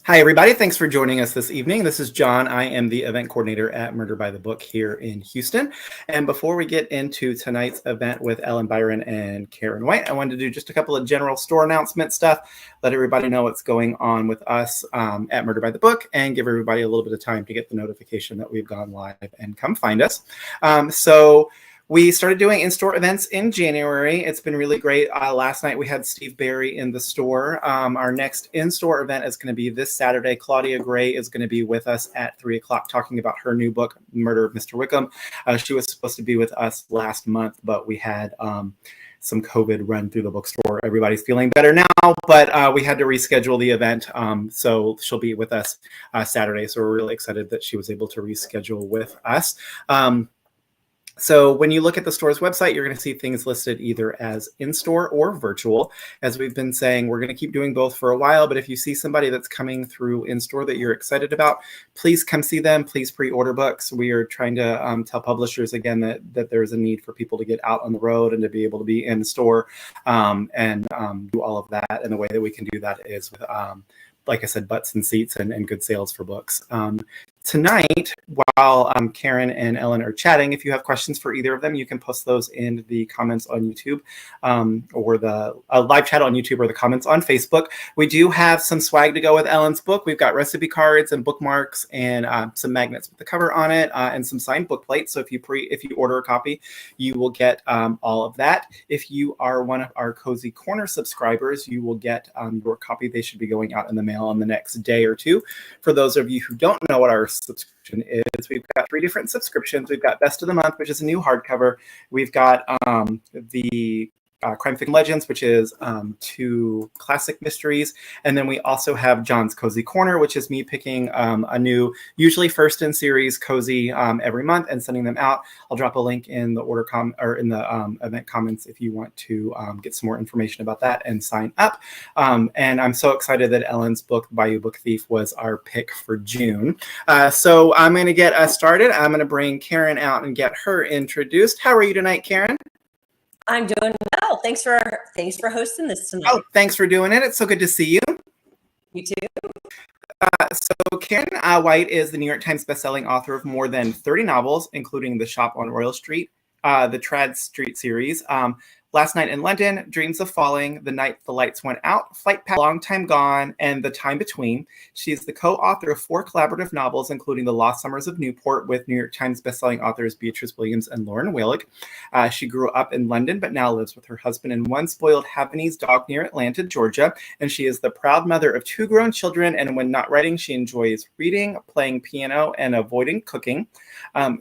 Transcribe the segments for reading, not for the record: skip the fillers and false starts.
Hi, everybody. Thanks for joining us this evening. This is John. I am the event coordinator at Murder by the Book here in Houston. And before we get into tonight's event with Ellen Byron and Karen White, I wanted to do just a couple of general store announcement stuff, let everybody know what's going on with us at Murder by the Book, and give everybody a little bit of time to get the notification that we've gone live and come find us. We started doing in-store events in January. It's been really great. Last night we had Steve Barry in the store. Our next in-store event is going to be this Saturday. Claudia Gray is going to be with us at 3 o'clock talking about her new book, Murder of Mr. Wickham. She was supposed to be with us last month, but we had some COVID run through the bookstore. Everybody's feeling better now, but we had to reschedule the event. So she'll be with us Saturday. So we're really excited that she was able to reschedule with us. So when you look at the store's website, you're going to see things listed either as in-store or virtual. As we've been saying, we're going to keep doing both for a while, but if you see somebody that's coming through in-store that you're excited about, please come see them. Please pre-order books. We are trying to tell publishers again that there's a need for people to get out on the road and to be able to be in store and do all of that. And the way that we can do that is with like I said, butts and seats and good sales for books. Tonight, while Karen and Ellen are chatting, if you have questions for either of them, you can post those in the comments on YouTube or the live chat on YouTube or the comments on Facebook. We do have some swag to go with Ellen's book. We've got recipe cards and bookmarks and some magnets with the cover on it and some signed book plates. So if you order a copy, you will get all of that. If you are one of our Cozy Corner subscribers, you will get your copy. They should be going out in the mail in the next day or two. For those of you who don't know what our subscription is, we've got 3 different subscriptions. We've got Best of the Month, which is a new hardcover. We've got the Crime Fiction Legends, which is 2 classic mysteries. And then we also have John's Cozy Corner, which is me picking a new, usually first in series cozy every month and sending them out. I'll drop a link in the event comments if you want to get some more information about that and sign up. And I'm so excited that Ellen's book, Bayou Book Thief, was our pick for June. So I'm going to get us started. I'm going to bring Karen out and get her introduced. How are you tonight, Karen? I'm doing well. Thanks for hosting this tonight. Oh, thanks for doing it. It's so good to see you. You too. So Karen White is the New York Times bestselling author of more than 30 novels, including The Shop on Royal Street, the Trad Street series, Last Night in London, Dreams of Falling, The Night the Lights Went Out, Flight Path, Long Time Gone, and The Time Between. She's the co-author of 4 collaborative novels, including The Lost Summers of Newport with New York Times bestselling authors Beatriz Williams and Lauren Willig. She grew up in London, but now lives with her husband and one spoiled Havanese dog near Atlanta, Georgia. And she is the proud mother of 2 grown children. And when not writing, she enjoys reading, playing piano, and avoiding cooking.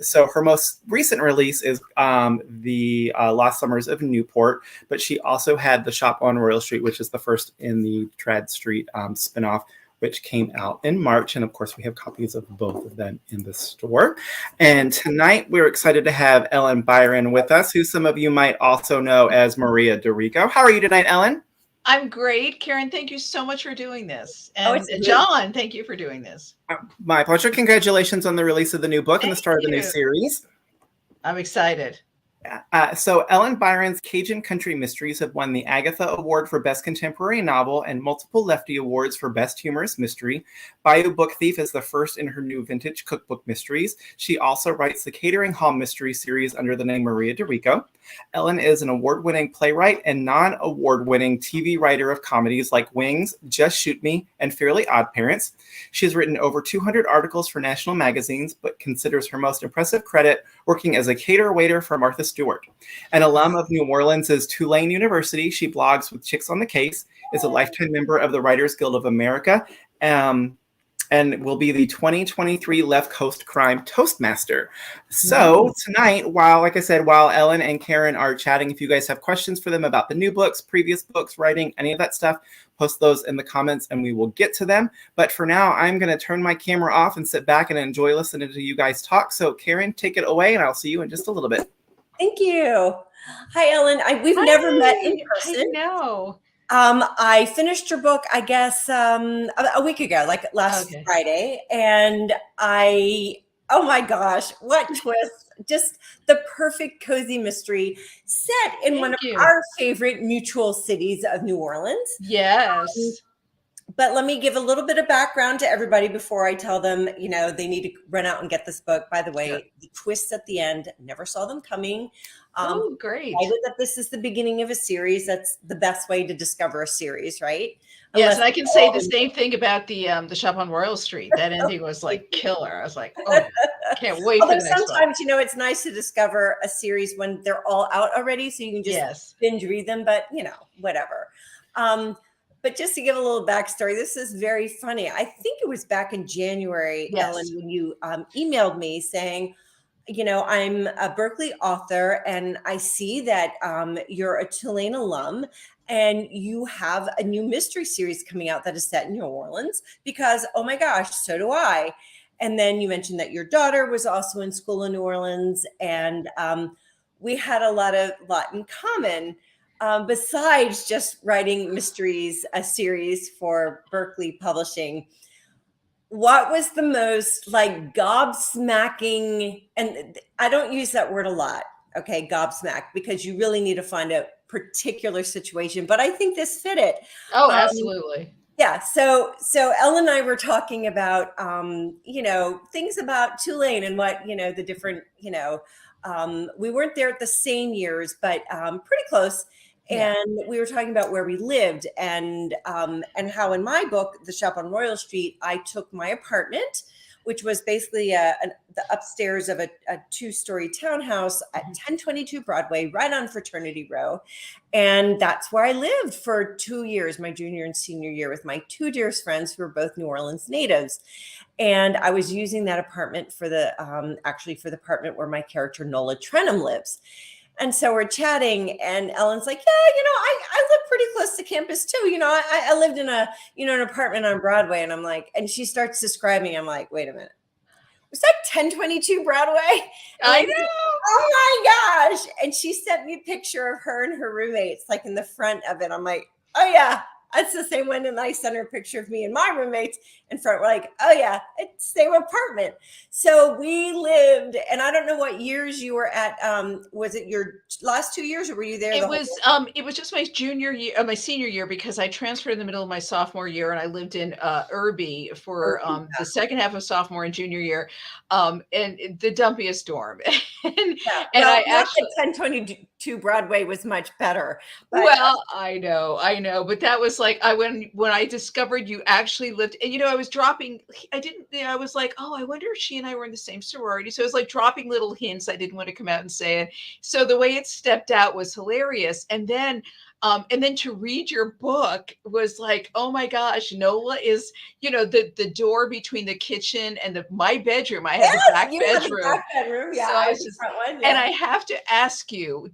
So her most recent release is the Lost Summers of Newport. But she also had The Shop on Royal Street, which is the first in the Trad Street spinoff, which came out in March. And of course, we have copies of both of them in the store. And tonight, we're excited to have Ellen Byron with us, who some of you might also know as Maria DiRico. How are you tonight, Ellen? I'm great. Karen, thank you so much for doing this. And John, thank you for doing this. My pleasure. Congratulations on the release of the new book and the start of the new series. I'm excited. So Ellen Byron's Cajun Country Mysteries have won the Agatha Award for Best Contemporary Novel and multiple Lefty Awards for Best Humorous Mystery. Bayou Book Thief is the first in her new Vintage Cookbook Mysteries. She also writes the Catering Hall Mystery series under the name Maria DiRico. Ellen is an award-winning playwright and non-award-winning TV writer of comedies like Wings, Just Shoot Me, and Fairly Odd Parents. She has written over 200 articles for national magazines, but considers her most impressive credit working as a cater waiter for Martha Stewart. An alum of New Orleans' Tulane University, she blogs with Chicks on the Case, is a lifetime member of the Writers Guild of America, and will be the 2023 Left Coast Crime Toastmaster. So tonight, while Ellen and Karen are chatting, if you guys have questions for them about the new books, previous books, writing, any of that stuff, post those in the comments and we will get to them. But for now, I'm going to turn my camera off and sit back and enjoy listening to you guys talk. So Karen, take it away and I'll see you in just a little bit. Thank you. Hi, Ellen. We've never met in person. I know. I finished your book, I guess, a week ago, like last Friday. And oh my gosh, what twist. Just the perfect cozy mystery set in one of our favorite mutual cities of New Orleans. Yes. But let me give a little bit of background to everybody before I tell them, they need to run out and get this book. By the way, Sure. The twists at the end, never saw them coming. Oh, great. I that this is the beginning of a series. That's the best way to discover a series, right? Yes, and I can say the same thing about the Shop on Royal Street. That ending was like killer. I was like, oh, can't wait for the next one. Sometimes, it's nice to discover a series when they're all out already, so you can just binge read them, but, whatever. But just to give a little backstory, this is very funny. I think it was back in January, Ellen, when you emailed me saying, I'm a Berkeley author, and I see that you're a Tulane alum, and you have a new mystery series coming out that is set in New Orleans, because, oh my gosh, so do I. And then you mentioned that your daughter was also in school in New Orleans, and we had a lot in common. Besides just writing mysteries, a series for Berkeley Publishing. What was the most gobsmacking, and I don't use that word a lot, okay, gobsmack, because you really need to find a particular situation, but I think this fit it. Oh, absolutely. Yeah. So Ellen and I were talking about, things about Tulane and what, the different, we weren't there at the same years, but pretty close. And we were talking about where we lived and how in my book, The Shop on Royal Street, I took my apartment, which was basically the upstairs of a 2-story townhouse at 1022 Broadway, right on Fraternity Row. And that's where I lived for 2 years, my junior and senior year, with my 2 dearest friends who were both New Orleans natives. And I was using that apartment for the apartment where my character Nola Trenham lives. And so we're chatting, and Ellen's like, yeah, I live pretty close to campus too. I lived in an apartment on Broadway. And I'm like, and she starts describing, I'm like, wait a minute. Was that 1022 Broadway? I know. Oh my gosh. And she sent me a picture of her and her roommates, like in the front of it. I'm like, oh yeah, that's the same one. And I sent her a picture of me and my roommates in front. We're like, oh yeah, it's the same apartment. So we lived, and I don't know what years you were at. Was it your last 2 years, or were you there? It was just my senior year, because I transferred in the middle of my sophomore year, and I lived in Irby for the second half of sophomore and junior year, and the dumpiest dorm. and I actually 1022 Broadway was much better. But, well, I know, but that was like when I discovered you actually lived, and I was dropping. I was like, oh, I wonder if she and I were in the same sorority. So it was like dropping little hints. I didn't want to come out and say it. So the way it stepped out was hilarious. And then to read your book was like, oh my gosh, Nola is, the door between the kitchen and my bedroom. I had the back bedroom. Yeah, so I was just, and I have to ask you,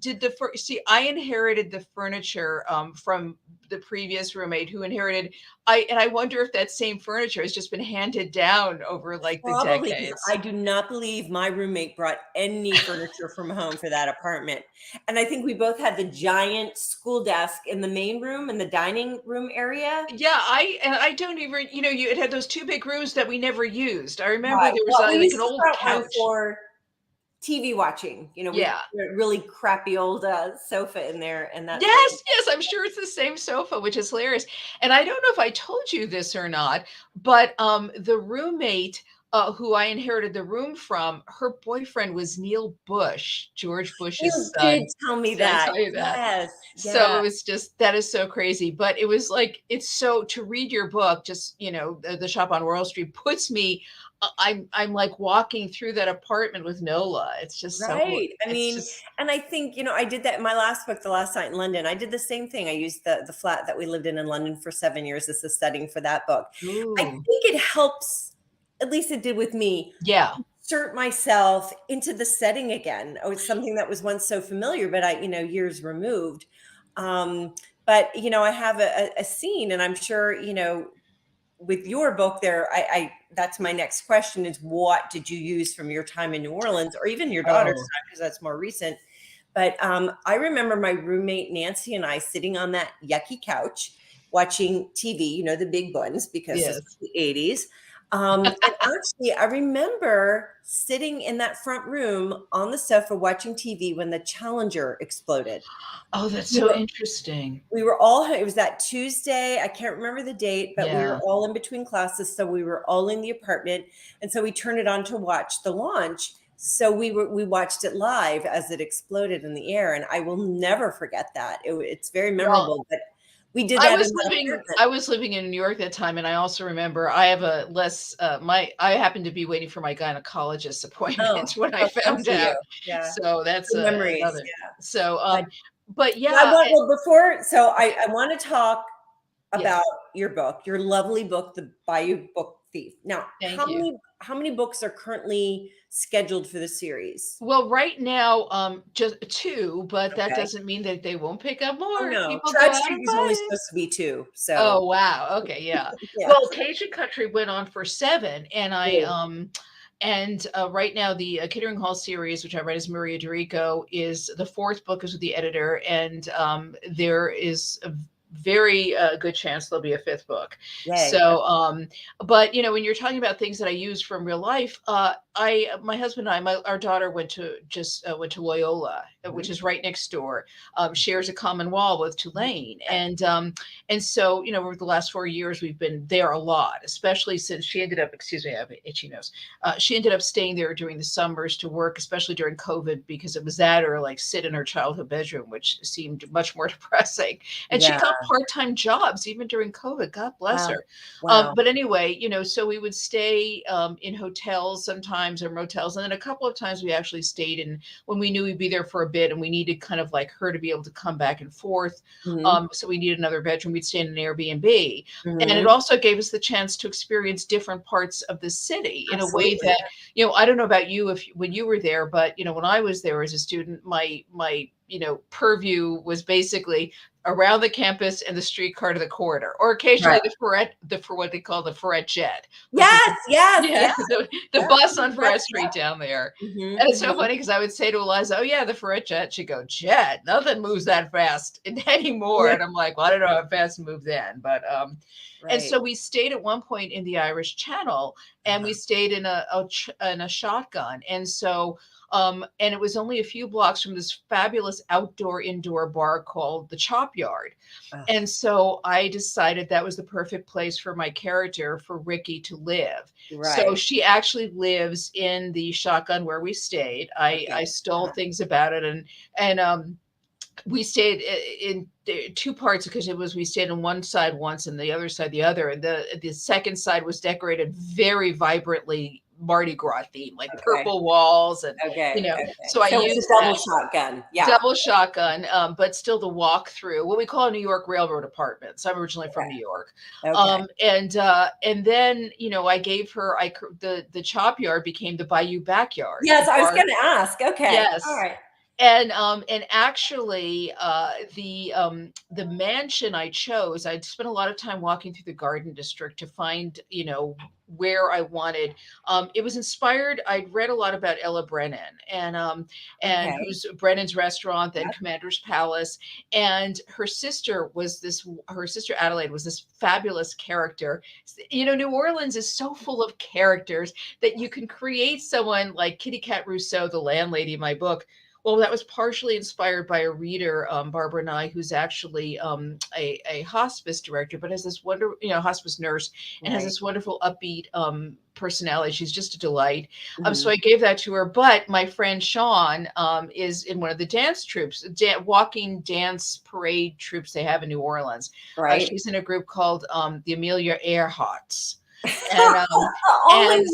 I inherited the furniture from the previous roommate who inherited. I wonder if that same furniture has just been handed down over the decades. I do not believe my roommate brought any furniture from home for that apartment. And I think we both had the giant school desk in the main room and the dining room area. Yeah, I don't even, it had those 2 big rooms that we never used. I remember there was an old couch for TV watching, really crappy old sofa in there. And that. Yes, I'm sure it's the same sofa, which is hilarious. And I don't know if I told you this or not, but the roommate who I inherited the room from, her boyfriend was Neil Bush, George Bush's son. You did tell me that. Did I tell you that? Yes. So it was just, that is so crazy. But it was like, it's so, to read your book, just, The Shop on Royal Street puts me, I'm like walking through that apartment with Nola. It's just right. And I think, I did that in my last book, The Last Night in London. I did the same thing. I used the flat that we lived in London for 7 years as a setting for that book. Ooh. I think it helps, at least it did with me. Yeah. Insert myself into the setting again. Oh, it's something that was once so familiar, but years removed. But, I have a scene, and I'm sure, with your book there, that's my next question is, what did you use from your time in New Orleans, or even your daughter's time, because that's more recent. But I remember my roommate Nancy and I sitting on that yucky couch watching TV, the big ones, because it's the 80s. And actually, I remember sitting in that front room on the sofa watching TV when the Challenger exploded. Oh, that's so interesting. We were all, it was that Tuesday, I can't remember the date, but we were all in between classes. So we were all in the apartment. And so we turned it on to watch the launch. So we watched it live as it exploded in the air. And I will never forget that. It's very memorable. But we did that. I was living in New York at that time, and I also remember I have a less I happened to be waiting for my gynecologist appointment when I found out. Yeah. So that's memories. another. Yeah. So but yeah. I want to talk about your book, your lovely book, The Bayou Book Thief. Now, how many books are currently scheduled for the series? Well, right now, just 2, but that doesn't mean that they won't pick up more. Oh, no. People Tribe Street is only supposed to be 2. So. Oh, wow. Okay, yeah. Well, Cajun Country went on for 7, and right now the Catering Hall series, which I read as Maria DiRico, is the 4th book is with the editor, and there is a very good chance there'll be a 5th book. Yay. So but when you're talking about things that I use from real life, my husband and our daughter went to Loyola, which is right next door, shares a common wall with Tulane, and so over the last 4 years we've been there a lot, especially since she ended up, excuse me, I have an itchy nose. She ended up staying there during the summers to work, especially during COVID, because it was that or like sit in her childhood bedroom, which seemed much more depressing. And she got part-time jobs even during COVID. God bless her. Wow. But anyway, so we would stay in hotels sometimes or motels, and then a couple of times we actually stayed in when we knew we'd be there for a bit, and we needed kind of like her to be able to come back and forth. So we needed another bedroom. We'd stay in an Airbnb, and it also gave us the chance to experience different parts of the city in a way that I don't know about you when you were there, but when I was there as a student, my purview was basically around the campus and the streetcar to the corridor, or occasionally for what they call the Ferret Jet. The bus on Ferret Street down there. And it's so funny because I would say to Eliza, "Oh yeah, the Ferret Jet." She'd go, "Jet? Nothing moves that fast anymore." And I'm like, "Well, I don't know how fast it moved then, but." And so we stayed at one point in the Irish Channel, and we stayed in a shotgun, and so. And it was only a few blocks from this fabulous indoor bar called the Chop Yard. And so I decided that was the perfect place for my character, for Ricky, to live. So she actually lives in the shotgun where we stayed. I stole things about it, and we stayed in 2 parts because we stayed on one side once and the other side the other. And the second side was decorated very vibrantly Mardi Gras theme, like purple walls, and so I used double shotgun, double shotgun, but still the walk through what we call New York Railroad apartments. I'm originally from New York, and then I gave her the Chop Yard became the Bayou Backyard. Yes, I was going to ask. Okay, yes, all right. And actually, the mansion I chose, I'd spent a lot of time walking through the Garden District to find, where I wanted. It was inspired. I'd read a lot about Ella Brennan and who's Brennan's Restaurant, then Commander's Palace, and her sister Adelaide was this fabulous character. New Orleans is so full of characters that you can create someone like Kitty Cat Rousseau, the landlady in my book. Well, that was partially inspired by a reader, Barbara Nye, who's actually a hospice director, but has this hospice nurse, and has this wonderful upbeat personality. She's just a delight. So I gave that to her. But my friend Sean is in one of the dance troupes, walking dance parade troupes they have in New Orleans. She's in a group called the Amelia Earharts. And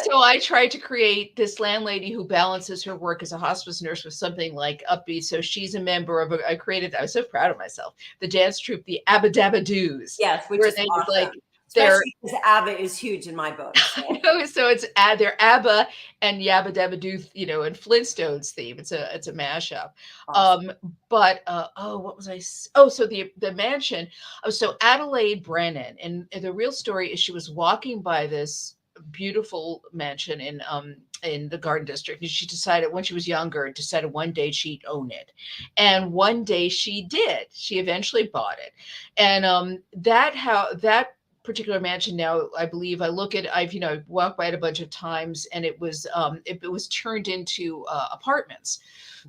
so I tried to create this landlady who balances her work as a hospice nurse with something like upbeat. So she's a member of I was so proud of myself, the dance troupe, the Abba Dabba Doos. Yes, which is awesome. Especially because ABBA is huge in my book. So it's they're ABBA and Yabba Dabba Doo, and Flintstones theme. It's a mashup. Awesome. But what was I? So the mansion. So Adelaide Brennan, and the real story is she was walking by this beautiful mansion in the Garden District, and she decided when she was younger, one day she'd own it, and one day she did. She eventually bought it, and that particular mansion now, I believe I've walked by it a bunch of times, and it was turned into apartments.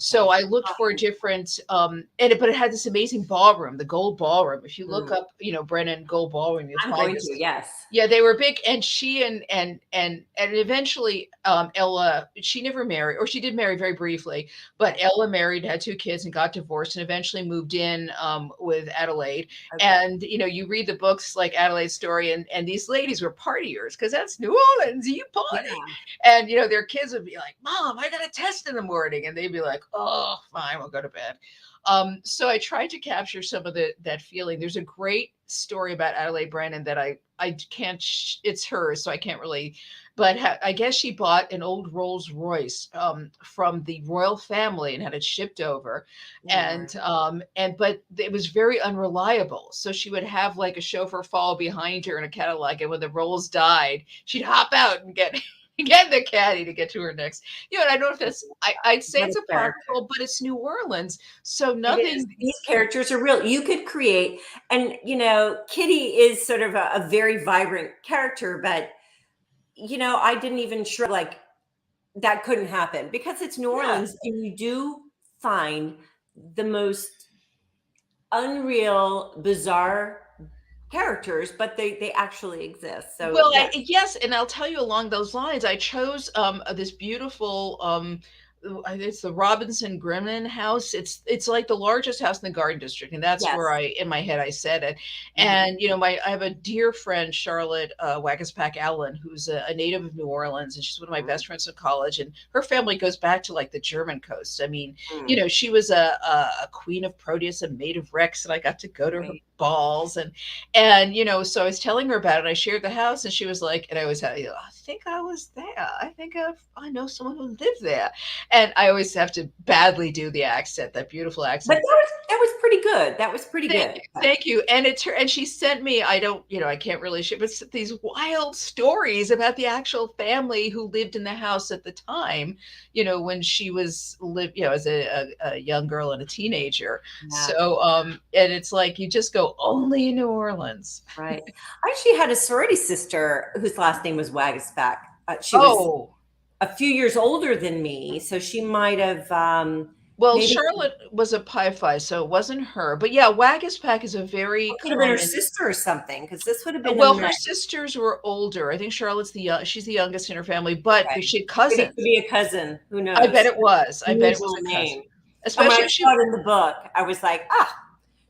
So I looked for different, but it had this amazing ballroom, the Gold Ballroom. If you look up, Brennan Gold Ballroom, you'll I'm find going this. to, yes. Yeah, they were big, and she and eventually Ella, she never married, or she did marry very briefly, but Ella married, had 2 kids, and got divorced, and eventually moved in with Adelaide. Okay. And you read the books like Adelaide's story, and these ladies were partiers, because that's New Orleans, you party. Yeah. And their kids would be like, "Mom, I got a test in the morning," and they'd be like, "Oh, fine, we'll go to bed." So I tried to capture some of that feeling. There's a great story about Adelaide Brennan that I can't, it's hers, so I can't really, but I guess she bought an old Rolls Royce from the royal family and had it shipped over. And but it was very unreliable. So she would have like a chauffeur follow behind her in a Cadillac, and when the Rolls died, she'd hop out and get in the caddy to get to her next. And I don't know if that's, I'd say it's apocryphal, but it's New Orleans. So nothing. These characters are real. You could create, and Kitty is sort of a very vibrant character, but I didn't even sure like that couldn't happen because it's New Orleans, and you do find the most unreal, bizarre characters, but they actually exist. So yes, and I'll tell you along those lines, I chose this beautiful it's the Robinson Gremlin house. It's like the largest house in the Garden District, and that's where in my head I said it. And I have a dear friend, Charlotte Wagaspack Allen, who's a native of New Orleans, and she's one of my best friends in college. And her family goes back to like the German coast. I mean, she was a queen of Proteus, a maid of Rex, and I got to go to her balls, and so I was telling her about it. I shared the house, and she was like, and I was I think I was there. I think I know someone who lived there. And I always have to badly do the accent, that beautiful accent. But that was pretty good. That was pretty good. Thank you. And she sent me, I can't really share, but these wild stories about the actual family who lived in the house at the time, when she was as a young girl and a teenager. Yeah. So, and it's like, you just go only in New Orleans. Right. I actually had a sorority sister whose last name was Wagaspack. She was a few years older than me, so she might have. Charlotte was a Pi Phi, so it wasn't her. But yeah, Wagaspack is a very could have been her sister or something, because this would have been. Her sisters were older. I think Charlotte's she's the youngest in her family, but she had cousins. It could be a cousin. Who knows? I bet it was. I bet it was a name. Especially if she saw it in the book, I was like,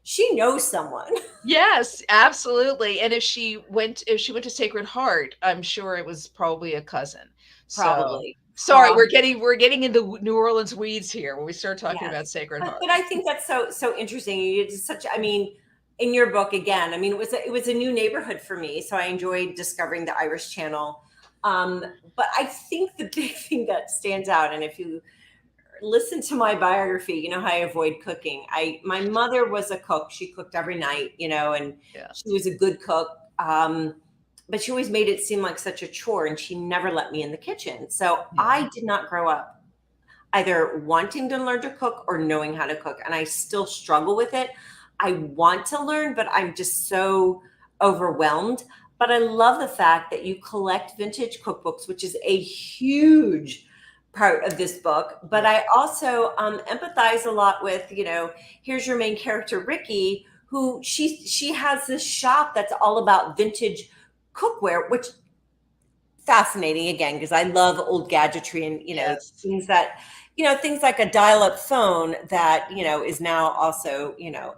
she knows someone. Yes, absolutely. And if she went to Sacred Heart, I'm sure it was probably a cousin. Probably. So, sorry, we're getting into New Orleans weeds here when we start talking about Sacred Heart. But I think that's so interesting. It's in your book again, it was a new neighborhood for me, so I enjoyed discovering the Irish Channel. But I think the big thing that stands out, and if you listen to my biography, you know how I avoid cooking. My mother was a cook. She cooked every night, and she was a good cook. But she always made it seem like such a chore, and she never let me in the kitchen. So I did not grow up either wanting to learn to cook or knowing how to cook. And I still struggle with it. I want to learn, but I'm just so overwhelmed. But I love the fact that you collect vintage cookbooks, which is a huge part of this book. But I also empathize a lot with, here's your main character, Ricky, who she has this shop that's all about vintage cookware, which fascinating again, because I love old gadgetry and, things that, things like a dial-up phone that, is now also,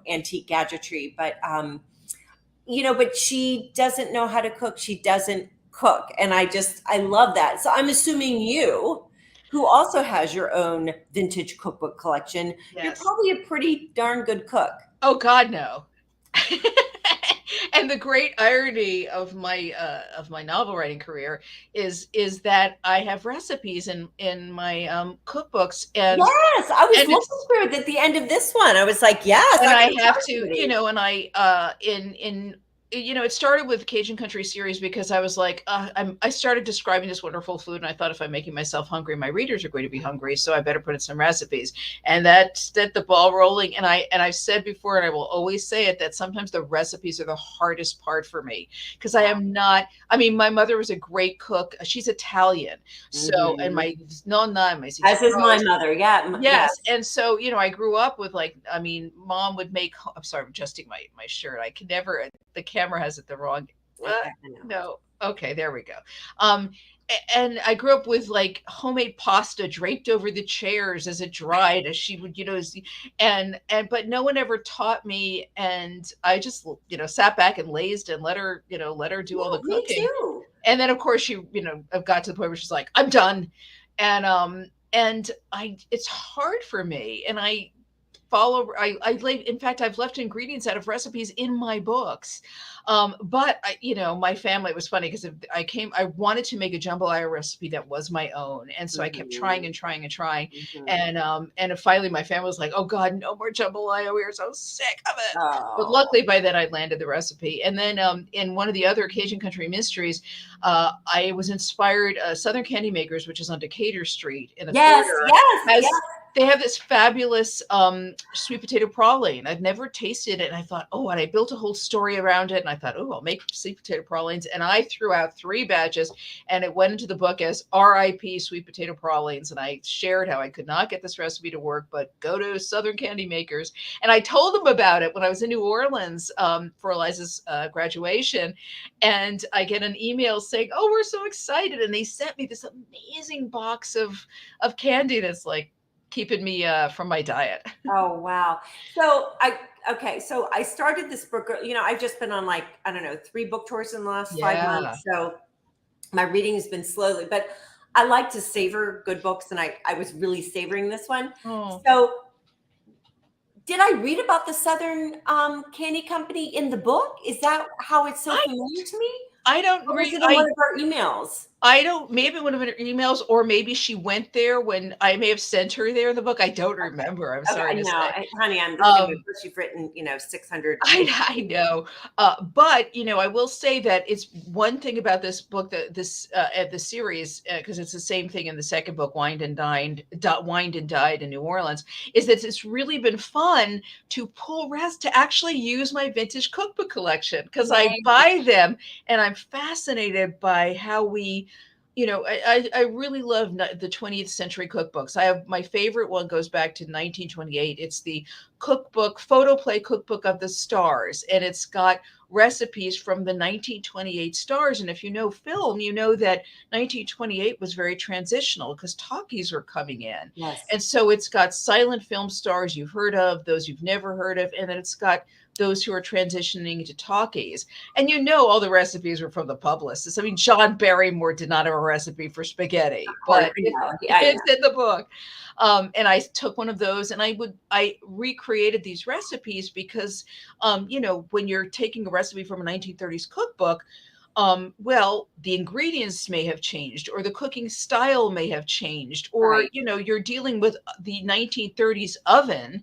antique gadgetry, but, but she doesn't know how to cook. She doesn't cook. And I love that. So I'm assuming you, who also has your own vintage cookbook collection, you're probably a pretty darn good cook. Oh God, no. And the great irony of my novel writing career is that I have recipes in my cookbooks. And yes, I was looking for it at the end of this one. I was like, yes, and I have to, and I in it started with Cajun Country series because I was like, I started describing this wonderful food, and I thought if I'm making myself hungry, my readers are going to be hungry, so I better put in some recipes, and that set the ball rolling. And I've said before, and I will always say it, that sometimes the recipes are the hardest part for me because I am not. I mean, my mother was a great cook. She's Italian, so and my nonna, my sister, as is my mother, yes. And so, I grew up with mom would make, I'm sorry, I'm adjusting my shirt. I can never, the camera has it the wrong. No. Okay, there we go. And I grew up with like homemade pasta draped over the chairs as it dried, as she would, but no one ever taught me. And I just, sat back and lazed and let her do all the cooking. Me too. And then of course she, got to the point where she's like, I'm done. And it's hard for me. And in fact, I've left ingredients out of recipes in my books. But my family, it was funny because I wanted to make a jambalaya recipe that was my own. And so I kept trying and trying and trying. And finally my family was like, oh God, no more jambalaya. We are so sick of it. Oh. But luckily by then I landed the recipe. And then in one of the other Cajun Country mysteries, I was inspired, Southern Candy Makers, which is on Decatur Street in the theater. They have this fabulous sweet potato praline. I've never tasted it. And I thought, and I built a whole story around it. And I thought, I'll make sweet potato pralines. And I threw out 3 batches and it went into the book as R.I.P. sweet potato pralines. And I shared how I could not get this recipe to work, but go to Southern Candy Makers. And I told them about it when I was in New Orleans for Eliza's graduation. And I get an email saying, we're so excited. And they sent me this amazing box of candy that's like, keeping me from my diet. Oh, wow. So I started this book, I've just been on 3 book tours in the last 5 months. So my reading has been slowly, but I like to savor good books. And I was really savoring this one. Oh. So did I read about the Southern Candy Company in the book? Is that how it's so familiar to me? I don't read it in one of our emails. Maybe one of her emails, or maybe she went there when I may have sent her there in the book. I don't remember. I'm sorry to say. Honey, I'm looking at you've written, 600. I know. But, I will say that it's one thing about this book, the series, because it's the same thing in the second book, Wined and Died in New Orleans, is that it's really been fun to to actually use my vintage cookbook collection because I buy them and I'm fascinated by how we, I really love the 20th century cookbooks. My favorite one goes back to 1928. It's the photoplay cookbook of the stars. And it's got recipes from the 1928 stars. And if you know film, you know that 1928 was very transitional because talkies were coming in. Yes. And so it's got silent film stars you've heard of, those you've never heard of. And then it's got those who are transitioning to talkies. And all the recipes were from the publicists. I mean, John Barrymore did not have a recipe for spaghetti, but it's in the book. And I took one of those and I recreated these recipes because, when you're taking a recipe from a 1930s cookbook, the ingredients may have changed or the cooking style may have changed, or, you're dealing with the 1930s oven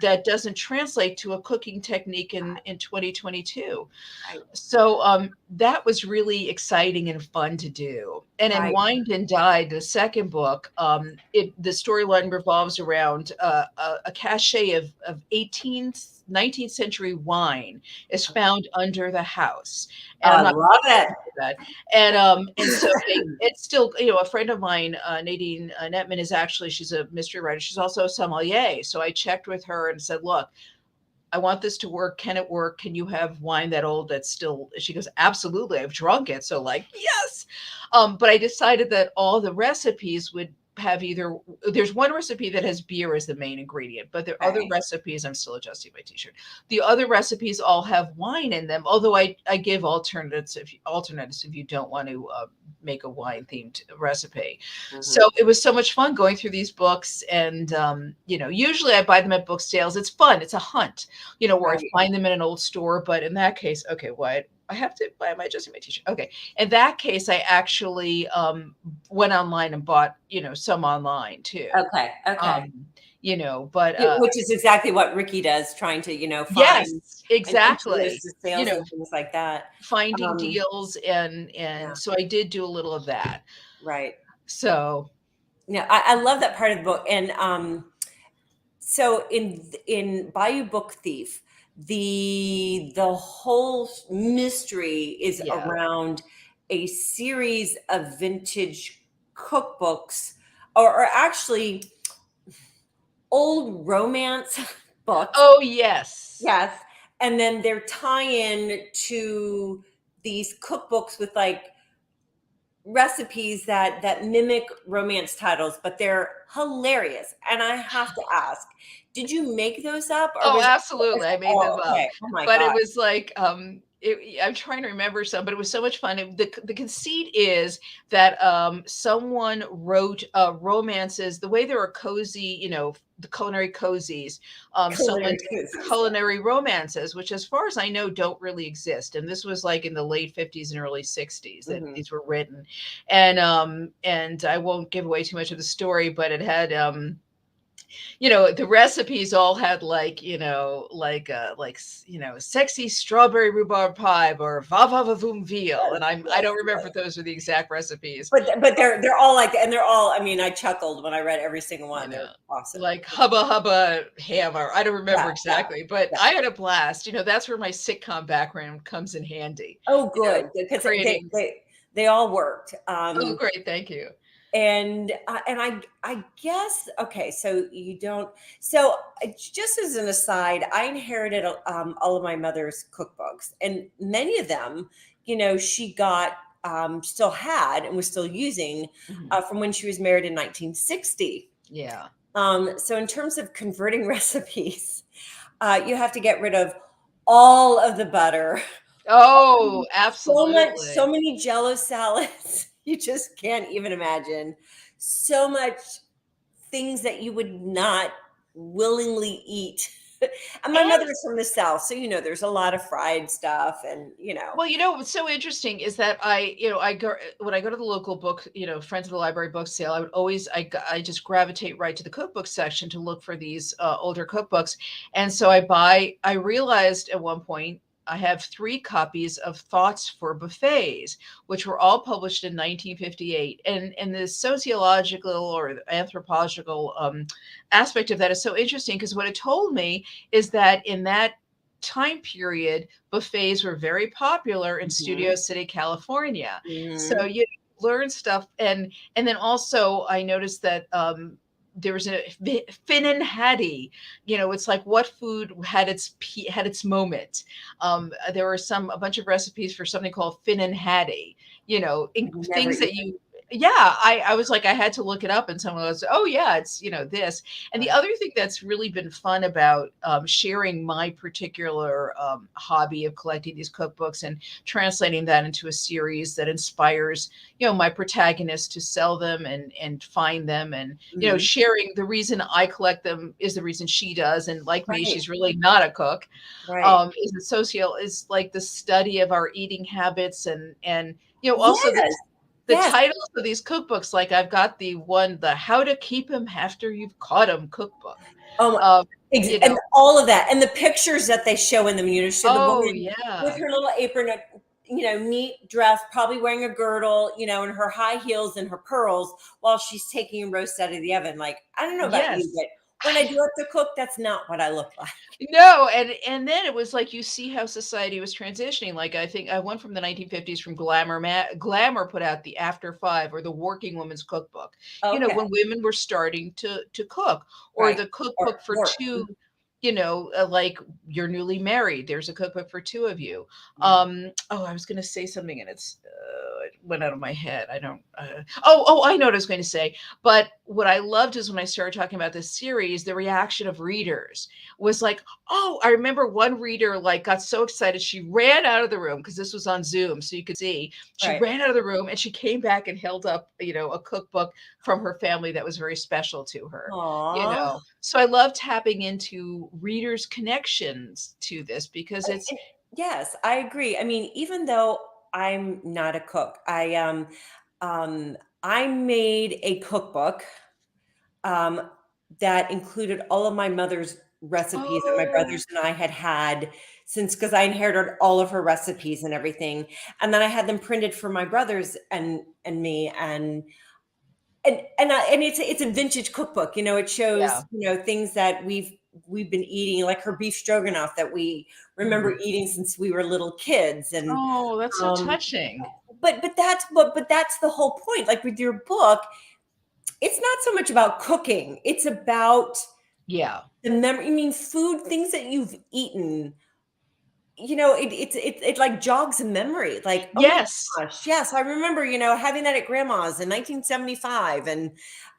that doesn't translate to a cooking technique in 2022. Right. So that was really exciting and fun to do. And in Wined and Died, the second book, the storyline revolves around a cache of 19th century wine is found under the house. And I love it. And so it's still, a friend of mine, Nadine Netman, she's a mystery writer. She's also a sommelier. So I checked with her and said, look, I want this to work. Can it work? Can you have wine that old that's still, she goes, absolutely. I've drunk it. So yes. But I decided that all the recipes would have there's one recipe that has beer as the main ingredient, but the other recipes, I'm still adjusting my t-shirt. The other recipes all have wine in them. Although I give alternatives if you don't want to make a wine themed recipe. Mm-hmm. So it was so much fun going through these books. And, usually I buy them at book sales. It's fun. It's a hunt, where I find them in an old store, but in that case, I have to buy my adjusting my t-shirt. Okay. In that case, I actually went online and bought, some online too. Okay. but which is exactly what Ricky does, trying to, find yes, and exactly, introduce the sales and things like that. finding deals, and Yeah. so I did do a little of that. Right. So Yeah, I love that part of the book. And so in Bayou Book Thief, the whole mystery is yeah. around a series of vintage cookbooks, or actually old romance books. Oh yes. Yes. And then they're tie-in to these cookbooks with like recipes that mimic romance titles, but they're hilarious. And I have to ask, did you make those up, or Oh, was absolutely. I made them up. okay? Oh my But it god. was like, I'm trying to remember some, but it was so much fun. The conceit is that someone wrote romances the way there are cozy, the culinary cozies. Someone Culinary did cozies. culinary romances, which, as far as I know, don't really exist. And this was like in the late 50s and early 60s that these were written. And I won't give away too much of the story, but it had the recipes all had sexy strawberry rhubarb pie or va va va voom veal, and I don't remember if those are the exact recipes, but they're all like, and they're all, I mean, I chuckled when I read every single one. They're awesome. like hubba hubba hammer. I don't remember exactly, but I had a blast. That's where my sitcom background comes in handy. Oh, good, because creating. they all worked. Oh, great, thank you. And I guess, okay, so you don't. So just as an aside, I inherited all of my mother's cookbooks, and many of them, she got still had and was still using from when she was married in 1960. Yeah. So in terms of converting recipes, you have to get rid of all of the butter. Oh, absolutely. So many Jell-O salads. You just can't even imagine. So much things that you would not willingly eat. And my mother is from the South, so there's a lot of fried stuff, and Well, what's so interesting is that I go when I go to the local book, Friends of the Library book sale, I would always I just gravitate right to the cookbook section to look for these older cookbooks, and so I realized at one point I have 3 copies of Thoughts for Buffets, which were all published in 1958. And the sociological or anthropological aspect of that is so interesting, because what it told me is that in that time period, buffets were very popular in Studio City, California. So you learn stuff. And then also I noticed that there was a Finnan Haddie. It's like what food had its moment. There were a bunch of recipes for something called Finnan Haddie. Things that you. Yeah, I was like, I had to look it up, and someone goes, oh yeah, it's this. And the other thing that's really been fun about sharing my particular hobby of collecting these cookbooks and translating that into a series that inspires my protagonist to sell them and find them, and sharing the reason I collect them is the reason she does, and like me, she's really not a cook. Right. Is like the study of our eating habits, and also the titles of these cookbooks. Like I've got the How to Keep Him After You've Caught Him cookbook. And all of that, and the pictures that they show in them, show the woman with her little apron, neat dress, probably wearing a girdle, and her high heels and her pearls while she's taking a roast out of the oven. Like, I don't know about you, but when I do have to cook, that's not what I look like. No, and then it was like you see how society was transitioning. Like I think I went from the 1950s from Glamour put out the After 5 or the Working Woman's Cookbook. When women were starting to cook, or the cookbook for two. Like you're newly married. There's a cookbook for 2 of you. I was going to say something, and it went out of my head. I don't. I know what I was going to say. But what I loved is when I started talking about this series, the reaction of readers was like, oh, I remember one reader got so excited she ran out of the room, because this was on Zoom, so you could see. She ran out of the room, and she came back and held up, a cookbook from her family that was very special to her. Aww. So I love tapping into readers' connections to this, because it's. Yes, I agree. I mean, even though I'm not a cook, I made a cookbook that included all of my mother's recipes that my Oh, brothers and I had since, because I inherited all of her recipes and everything. And then I had them printed for my brothers and me, and it's a vintage cookbook. It shows, yeah. things that we've been eating, like her beef stroganoff that we remember Mhm. eating since we were little kids. And Oh, that's so um touching. but that's the whole point. Like with your book, it's not so much about cooking. It's about Yeah. the memory. I mean, food, things that you've eaten. It like jogs a memory. Like, oh my Yes. gosh, yes, I remember, having that at grandma's in 1975, and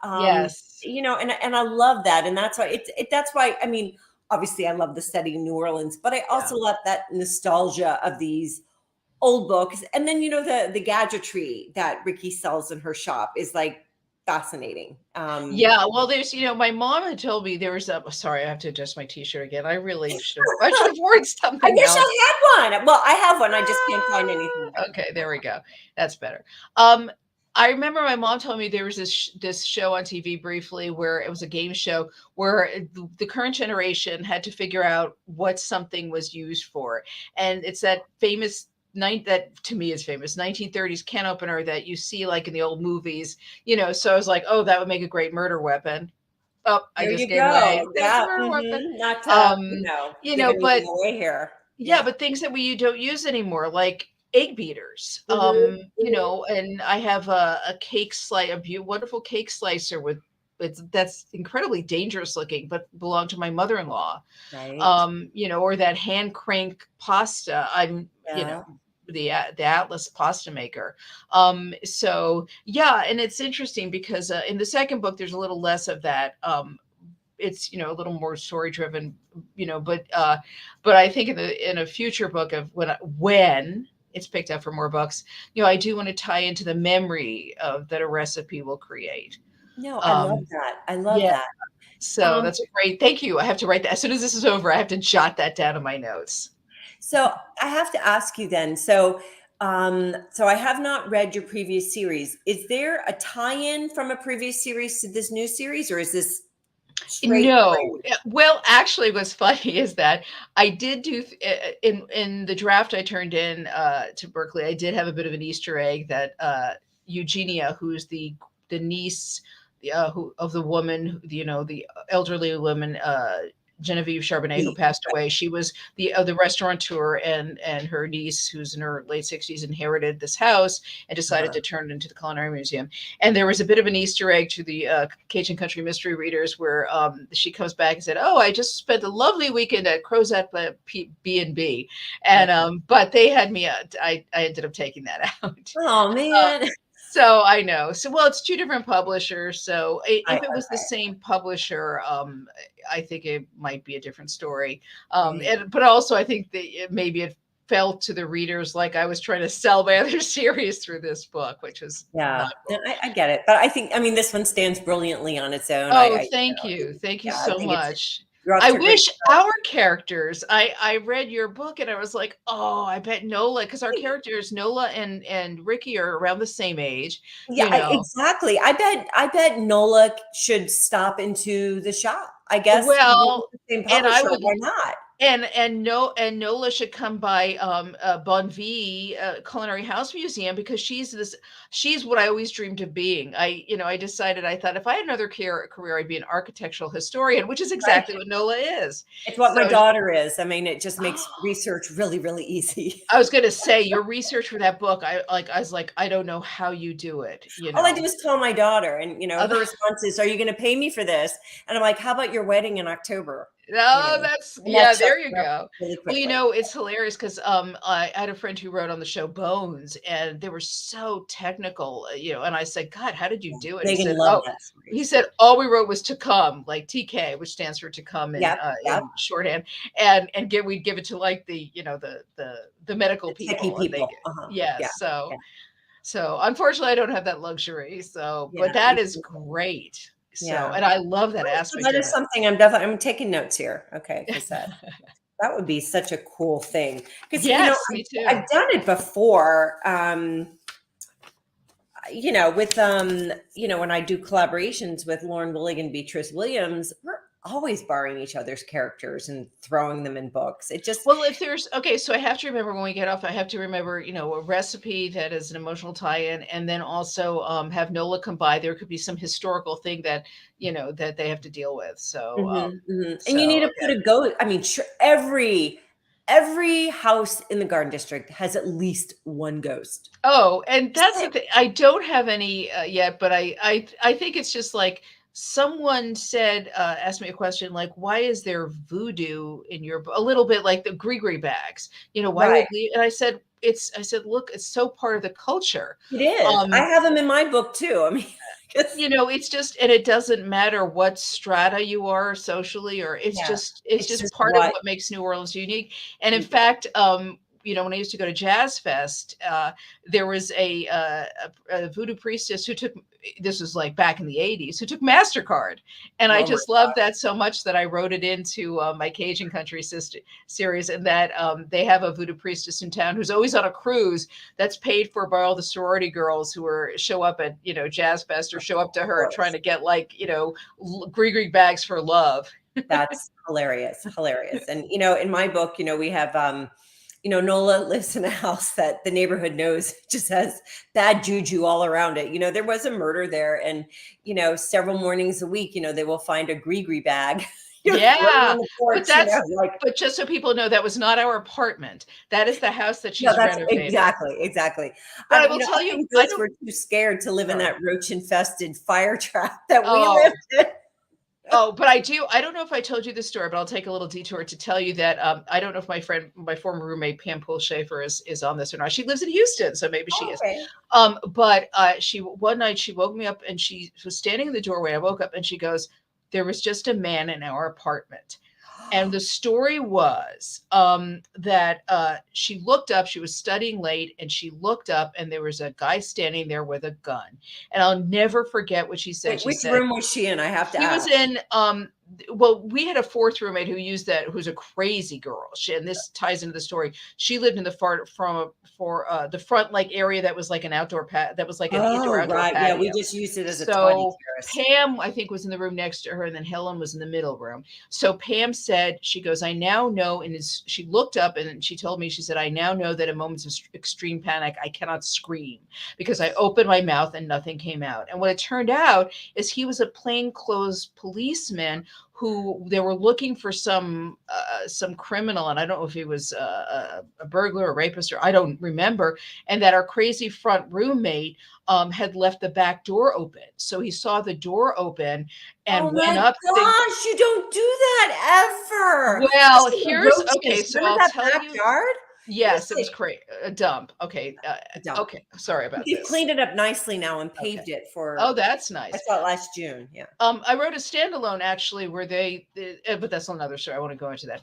Yes. and I love that, and that's why that's why, I mean, obviously I love the setting in New Orleans, but I Yeah. also love that nostalgia of these old books. And then, the gadgetry that Ricky sells in her shop is like fascinating. Yeah, well, my mom had told me there was sorry, I have to adjust my t-shirt again. I should have worn I something wish else. I had one. Well, I have one. I just can't find anything. Okay, there we go. That's better. Um, I remember my mom told me there was this show on TV briefly where it was a game show where the current generation had to figure out what something was used for, and it's that famous that to me is famous 1930s can opener that you see like in the old movies. So I was like, oh, that would make a great murder weapon. Oh, I There just you gave away. go. That's a Yeah. murder weapon. Not to, give But anything away here. yeah, Yeah. but things that we don't use anymore, like egg beaters. Mhm. And I have a cake slice, wonderful cake slicer that's incredibly dangerous looking, but belonged to my mother-in-law. Right. Or that hand crank pasta. Yeah. The Atlas pasta maker. So yeah, and it's interesting because in the second book there's a little less of that. It's a little more story driven, but I think in a future book of when it's picked up for more books, I do want to tie into the memory of that a recipe will create. No, I love Um, that. I love yeah, that. so Um, that's great. Thank you. I have to write that as soon as this is over. I have to jot that down in my notes. so I have to ask you then. So I have not read your previous series. Is there a tie-in from a previous series to this new series, or is this straight No. line? Well, actually, what's funny is that I did do in the draft I turned in to Berkeley. I did have a bit of an Easter egg that Eugenia, who's the niece who of the woman, the elderly woman, Genevieve Charbonnet, who passed away. She was the restaurateur, and her niece, who's in her late 60s, inherited this house and decided to turn it into the Culinary Museum. And there was a bit of an Easter egg to the Cajun Country Mystery readers where she comes back and said, "Oh, I just spent a lovely weekend at Crozet B&B," and but they had me. I ended up taking that out. Oh man. So I know. So well, it's two different publishers. So if it was the Okay. same publisher, I think it might be a different story. Right. But also I think that maybe it felt to the readers like I was trying to sell my other series through this book, which was Yeah, not no, cool. I get it, but I mean, this one stands brilliantly on its own. Oh, I thank you. Thank you yeah, I so think much. you're off I to a great wish our characters, I read your book and I was like, oh, I bet Nola, because our start. characters, Nola and Ricky, are around the same age, Yeah, exactly. I bet Nola should stop into the shop. I guess Well, the same and I publisher. would Why not? and Nola should come by Bonvie Culinary House Museum because she's what I always dreamed of being. I decided I thought if I had another career I'd be an architectural historian, which is Right. exactly what Nola is. It's what my So daughter is. I mean, it just makes oh, research really, really easy. I was going to say your research for that book, I was like, I don't know how you do it, All I do is call my daughter, and her response is, "Are you going to pay me for this?" And I'm like, "How about your wedding in October?" No, that's And that shuts there you her up go. really Well, quickly. it's hilarious because I had a friend who wrote on the show Bones, and they were so technical, and I said, God, how did you do it? Megan loved that He series. said, all we wrote was to come, like TK, which stands for to come Yep, yep. in shorthand, and we'd give it to like the medical The techie people, and people. Uh-huh. Yeah. so Yeah. so unfortunately I don't have that luxury. So, Yeah. but that is great. So, Yeah. and I love that So aspect that of is it. something I'm taking notes here. Okay, because that would be such a cool thing. Because Yes, me too. I've done it before. you know, with you know, when I do collaborations with Lauren Willig and Beatriz Williams, we're always borrowing each other's characters and throwing them in books. It just, well, if there's, okay, so I have to remember when we get off, I have to remember, you know, a recipe that is an emotional tie-in, and then also have Nola come by. There could be some historical thing that, you know, that they have to deal with. So, and you need to put a go. I mean, sure, every house in the Garden District has at least one ghost. Oh, and that's the thing. I don't have any yet, but I think it's just like someone said, asked me a question like, why is there voodoo in your a little bit like the Grigri bags? You know, why would we? And I said, look, it's so part of the culture. It is. I have them in my book too. I mean, you know, it's just, and it doesn't matter what strata you are socially, or it's just part of what makes New Orleans unique. And in fact, you know, when I used to go to Jazz Fest, there was a voodoo priestess who took, this was like back in the 80s, who took MasterCard. And I just loved that so much that I wrote it into my Cajun Country series, and that they have a voodoo priestess in town who's always on a cruise that's paid for by all the sorority girls who show up at, you know, Jazz Fest, or show up to her trying to get like, you know, Grigri bags for love. That's hilarious. And, you know, in my book, you know, we have, you know, Nola lives in a house that the neighborhood knows just has bad juju all around it. You know, there was a murder there, and, you know, several mornings a week, you know, they will find a Grigri bag. Yeah, porch, but that's, you know, like, but just so people know, that was not our apartment. That is the house that she's renovating. Exactly. But I will tell you, we're too scared to live in that roach-infested fire trap that we lived in. Oh, but I don't know if I told you this story, but I'll take a little detour to tell you that I don't know if my former roommate, Pam Poole Schaefer, is on this or not. She lives in Houston, so maybe she is. But one night she woke me up, and she was standing in the doorway. I woke up and she goes, there was just a man in our apartment. And the story was that she looked up, she was studying late, and she looked up, and there was a guy standing there with a gun. And I'll never forget what she said. Which room was she in? I have to ask. She was in, well, we had a fourth roommate who's a crazy girl. And this ties into the story. She lived in the the front like area that was like an outdoor that was like an indoor outdoor patio. Yeah, we just used it as a tiny terrace. Pam, I think, was in the room next to her, and then Helen was in the middle room. So Pam said, she goes, I now know, and she looked up and she told me, she said, I now know that in moments of extreme panic, I cannot scream because I opened my mouth and nothing came out. And what it turned out is he was a plainclothes policeman who they were looking for some criminal, and I don't know if he was a burglar, a rapist, or I don't remember, and that our crazy front roommate had left the back door open. So he saw the door open and went up. Oh my gosh, you don't do that ever. Well, okay, so I'll tell you. Backyard? Yes, it was crazy. A dump. Okay. Okay. Sorry about this. You cleaned it up nicely now and paved it for. Oh, that's nice. I saw it last June. Yeah. I wrote a standalone actually where but that's another story. I want to go into that.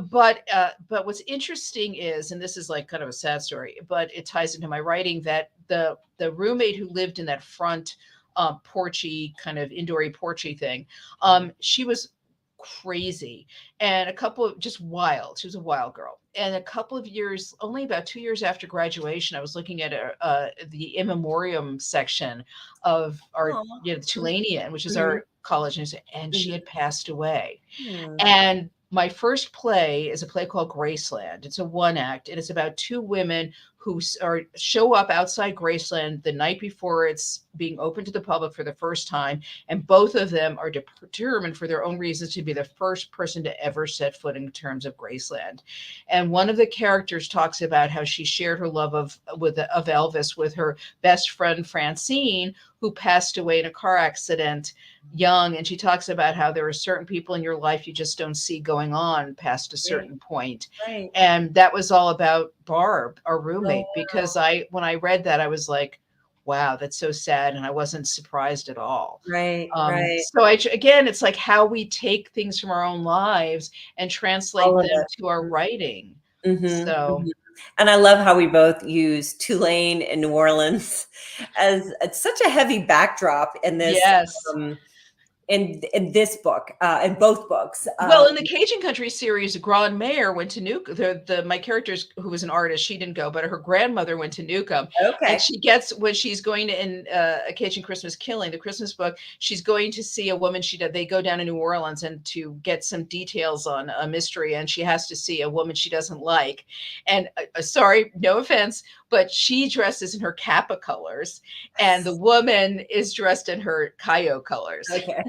But what's interesting is, and this is like kind of a sad story, but it ties into my writing, that the roommate who lived in that front porchy kind of indoory porchy thing, she was crazy and just wild. She was a wild girl. And a couple of years, only about 2 years after graduation, I was looking at the in memoriam section of our Tulane, which is our college, and she had passed away. And my first play is a play called Graceland. It's a one act, and it's about two women who show up outside Graceland the night before it's being open to the public for the first time. And both of them are determined for their own reasons to be the first person to ever set foot in terms of Graceland. And one of the characters talks about how she shared her love of Elvis with her best friend, Francine, who passed away in a car accident young. And she talks about how there are certain people in your life you just don't see going on past a certain point. Right. And that was all about Barb, our roommate, because when I read that, I was like, wow, that's so sad. And I wasn't surprised at all. Right. So again, it's like how we take things from our own lives and translate them to our writing. And I love how we both use Tulane and New Orleans as such a heavy backdrop in this in this book, in both books. Well, in the Cajun Country series, Grand Mère went to Newcomb. My character, who was an artist, she didn't go, but her grandmother went to Newcomb. Okay. And she gets, when she's going to, in A Cajun Christmas Killing, the Christmas book, she's going to see a woman. They go down to New Orleans and to get some details on a mystery, and she has to see a woman she doesn't like. And sorry, no offense, but she dresses in her Kappa colors, and the woman is dressed in her Cayo colors. Okay.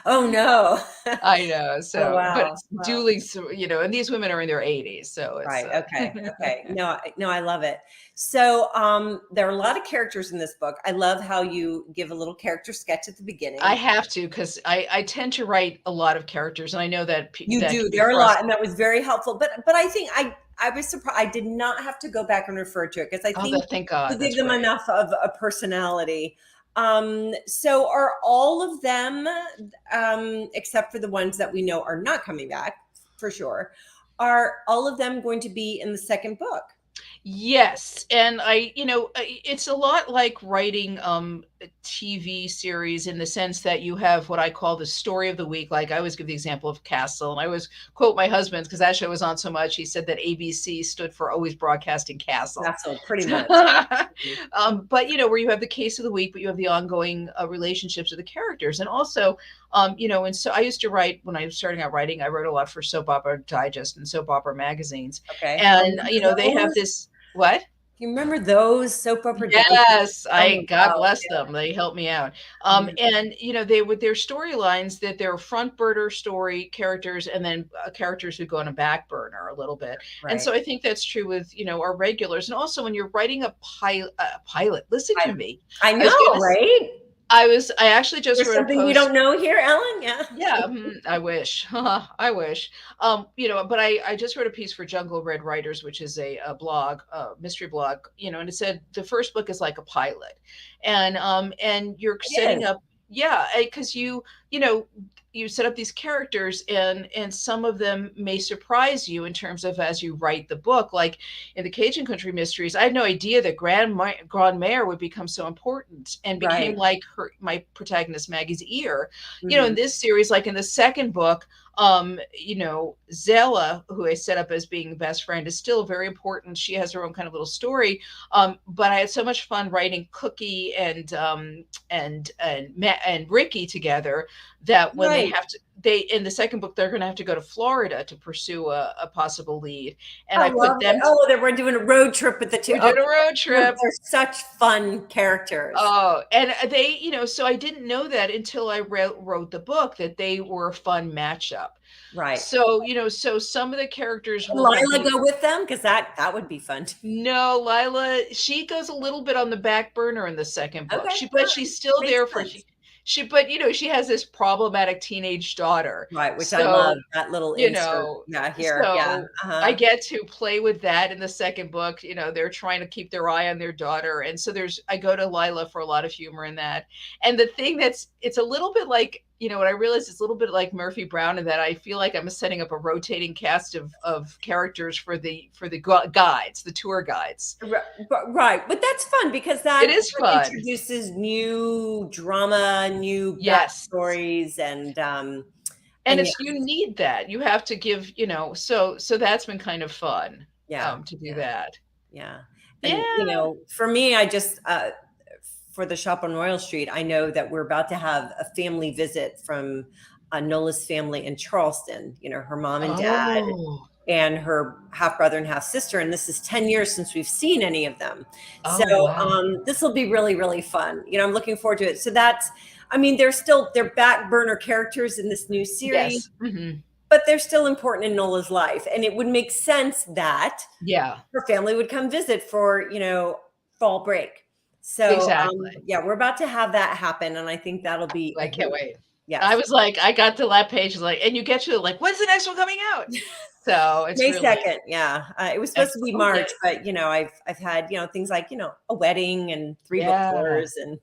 Oh no. I know. So, Oh, wow. but it's duly, and these women are in their 80s. So it's right. Okay. Okay. No, I love it. So there are a lot of characters in this book. I love how you give a little character sketch at the beginning. I have to, because I tend to write a lot of characters, and I know that you do. There are a lot, and that was very helpful. But I think I was surprised. I did not have to go back and refer to it, because I think thank God, you give them enough of a personality. So are all of them, except for the ones that we know are not coming back for sure, are all of them going to be in the second book? Yes. And it's a lot like writing a TV series, in the sense that you have what I call the story of the week. Like, I always give the example of Castle, and I always quote my husband, because that show was on so much. He said that ABC stood for always broadcasting Castle. Castle, pretty much. But where you have the case of the week, but you have the ongoing relationships of the characters. And also, and so I used to write, when I was starting out writing, I wrote a lot for Soap Opera Digest and soap opera magazines. Okay. And, they have this, what? You remember those soap opera? Yes, God bless them. They helped me out. And they, with their storylines, that they're front burner story characters, and then characters who go on a back burner a little bit. Right. And so I think that's true with our regulars. And also, when you're writing a pilot, listen to me. I know, right? I actually just wrote something we don't know here, Ellen. Yeah. I wish. I wish. But I just wrote a piece for Jungle Red Writers, which is a blog, mystery blog. And it said the first book is like a pilot, and you're setting up. Yeah, because you set up these characters, and some of them may surprise you in terms of, as you write the book. Like in the Cajun Country Mysteries, I had no idea that Grand Mère would become so important and became like my protagonist Maggie's ear. Mm-hmm. In this series, like in the second book, Zella, who I set up as being the best friend, is still very important. She has her own kind of little story. But I had so much fun writing Cookie and Ricky together, that when they in the second book, they're going to have to go to Florida to pursue a possible lead. And I put them. We're doing a road trip with the two. We're doing a road trip. They're such fun characters. Oh, and they, so I didn't know that until I wrote the book, that they were a fun matchup. Right. So, so some of the characters. Will Lila go with them? Because that would be fun. No, Lila, she goes a little bit on the back burner in the second book. Okay. But she's still there for but she has this problematic teenage daughter. Right, which I love, that little insert. Here. So I get to play with that in the second book. They're trying to keep their eye on their daughter. And so I go to Lila for a lot of humor in that. And the thing it's a little bit like, what I realized is a little bit like Murphy Brown, in that I feel like I'm setting up a rotating cast of characters for the guides, the tour guides. Right. But that's fun, because it is fun. Introduces new drama, new backstories, and you need that. You have to give, so that's been kind of fun. To do that. Yeah. And, for me, I just, for the shop on Royal Street, I know that we're about to have a family visit from Nola's family in Charleston, her mom and dad and her half brother and half sister. And this is 10 years since we've seen any of them. This will be really, really fun. I'm looking forward to it. So they're back burner characters in this new series, but they're still important in Nola's life. And it would make sense that her family would come visit for, fall break. So exactly. We're about to have that happen, and I think that'll be. I can't wait. Yeah, I was like, I got to that page, and you get to when's the next one coming out? So it's May 2nd. Yeah, it was supposed to be March, but I've had things like a wedding and 3 book tours and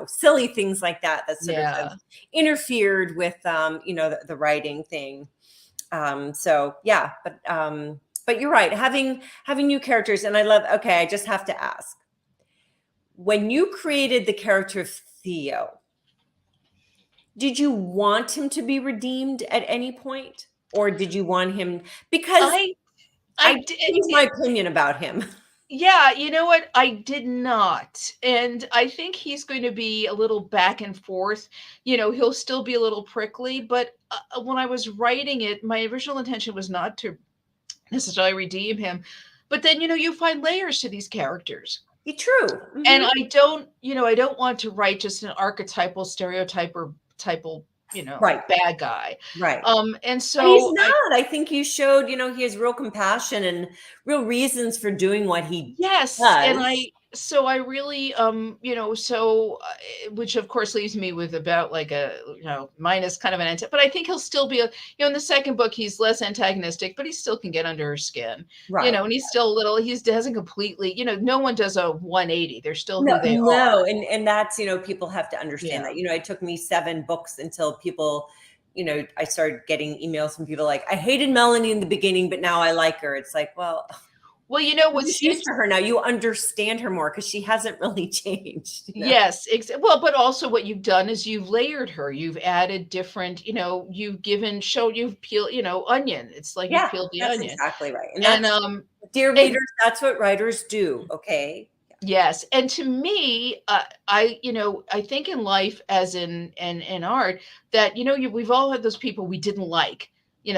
silly things like that sort of have interfered with the writing thing. But you're right, having new characters, and I love. Okay, I just have to ask. When you created the character of Theo, Did you want him to be redeemed at any point? Or did you want him, because I I I did. changed my opinion about him. Yeah, you know what? I did not. And I think he's going to be a little back and forth. He'll still be a little prickly, but when I was writing it, my original intention was not to necessarily redeem him. But then, you find layers to these characters. True. And I don't want to write just an archetypal, stereotyper typal, Right. bad guy. Right. And But so he's not. I think you showed, he has real compassion and real reasons for doing what he yes, does. and I really, which of course leaves me with about like a, minus kind of an but I think he'll still be in the second book, he's less antagonistic, but he still can get under her skin, Right. and he's still a little, he hasn't completely, no one does a 180. They're still No, who they are. no. And that's, people have to understand Yeah. that, it took me 7 books until people, I started getting emails from people like, I hated Melanie in the beginning, but now I like her. It's like, well, what's used to her now. You understand her more because she hasn't really changed. Yes, well, but also what you've done is you've layered her. You've added different, you've you've peeled, onion. It's like you peeled the that's onion. Exactly right. And dear readers, that's what writers do. Okay. Yes, and to me, I think in life as in art that we've all had those people we didn't like. We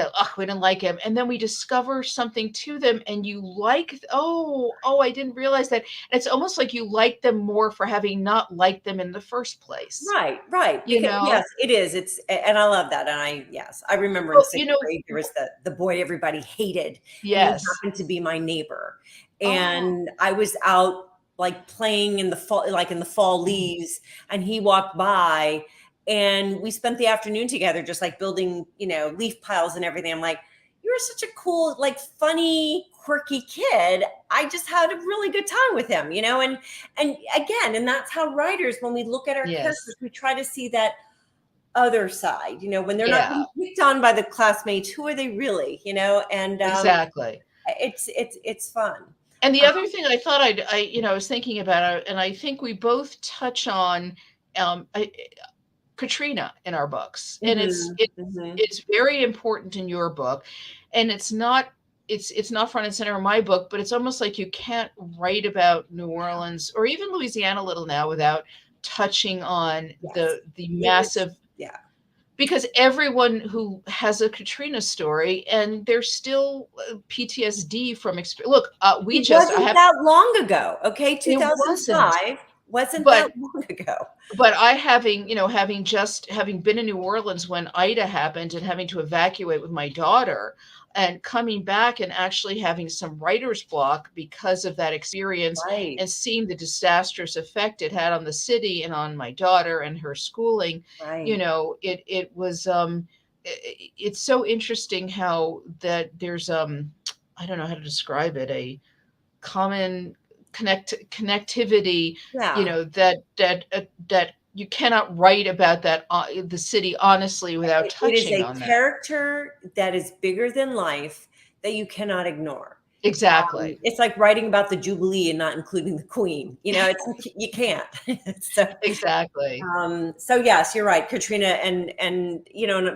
didn't like him, and then we discover something to them, and you like, oh, I didn't realize that. And it's almost like you like them more for having not liked them in the first place. Right. Yes, it is. And I love that. And I remember in 6th grade there was the boy everybody hated. Yes, he happened to be my neighbor, and I was out like playing in the fall leaves, and he walked by. And we spent the afternoon together, just like building, leaf piles and everything. I'm like, you're such a cool, like funny, quirky kid. I just had a really good time with him, and again, and that's how writers, when we look at our characters, we try to see that other side, when they're not being picked on by the classmates, who are they really, and exactly. It's fun. And the other thing I thought I was thinking about, and I think we both touch on, Katrina in our books, and it's very important in your book, and it's not front and center in my book, but it's almost like you can't write about New Orleans or even Louisiana a little now without touching on the massive, because everyone who has a Katrina story, and there's still PTSD from experience. Look, that long ago, okay, 2005. Wasn't that long ago. But I having been in New Orleans when Ida happened and having to evacuate with my daughter and coming back and actually having some writer's block because of that experience, and seeing the disastrous effect it had on the city and on my daughter and her schooling, it was, it's so interesting how that there's, I don't know how to describe it, a common connectivity, that you cannot write about that the city honestly without touching on that. It is a character that is bigger than life that you cannot ignore. Exactly. It's like writing about the Jubilee and not including the Queen. You can't. So, exactly. So yes, you're right, Katrina, and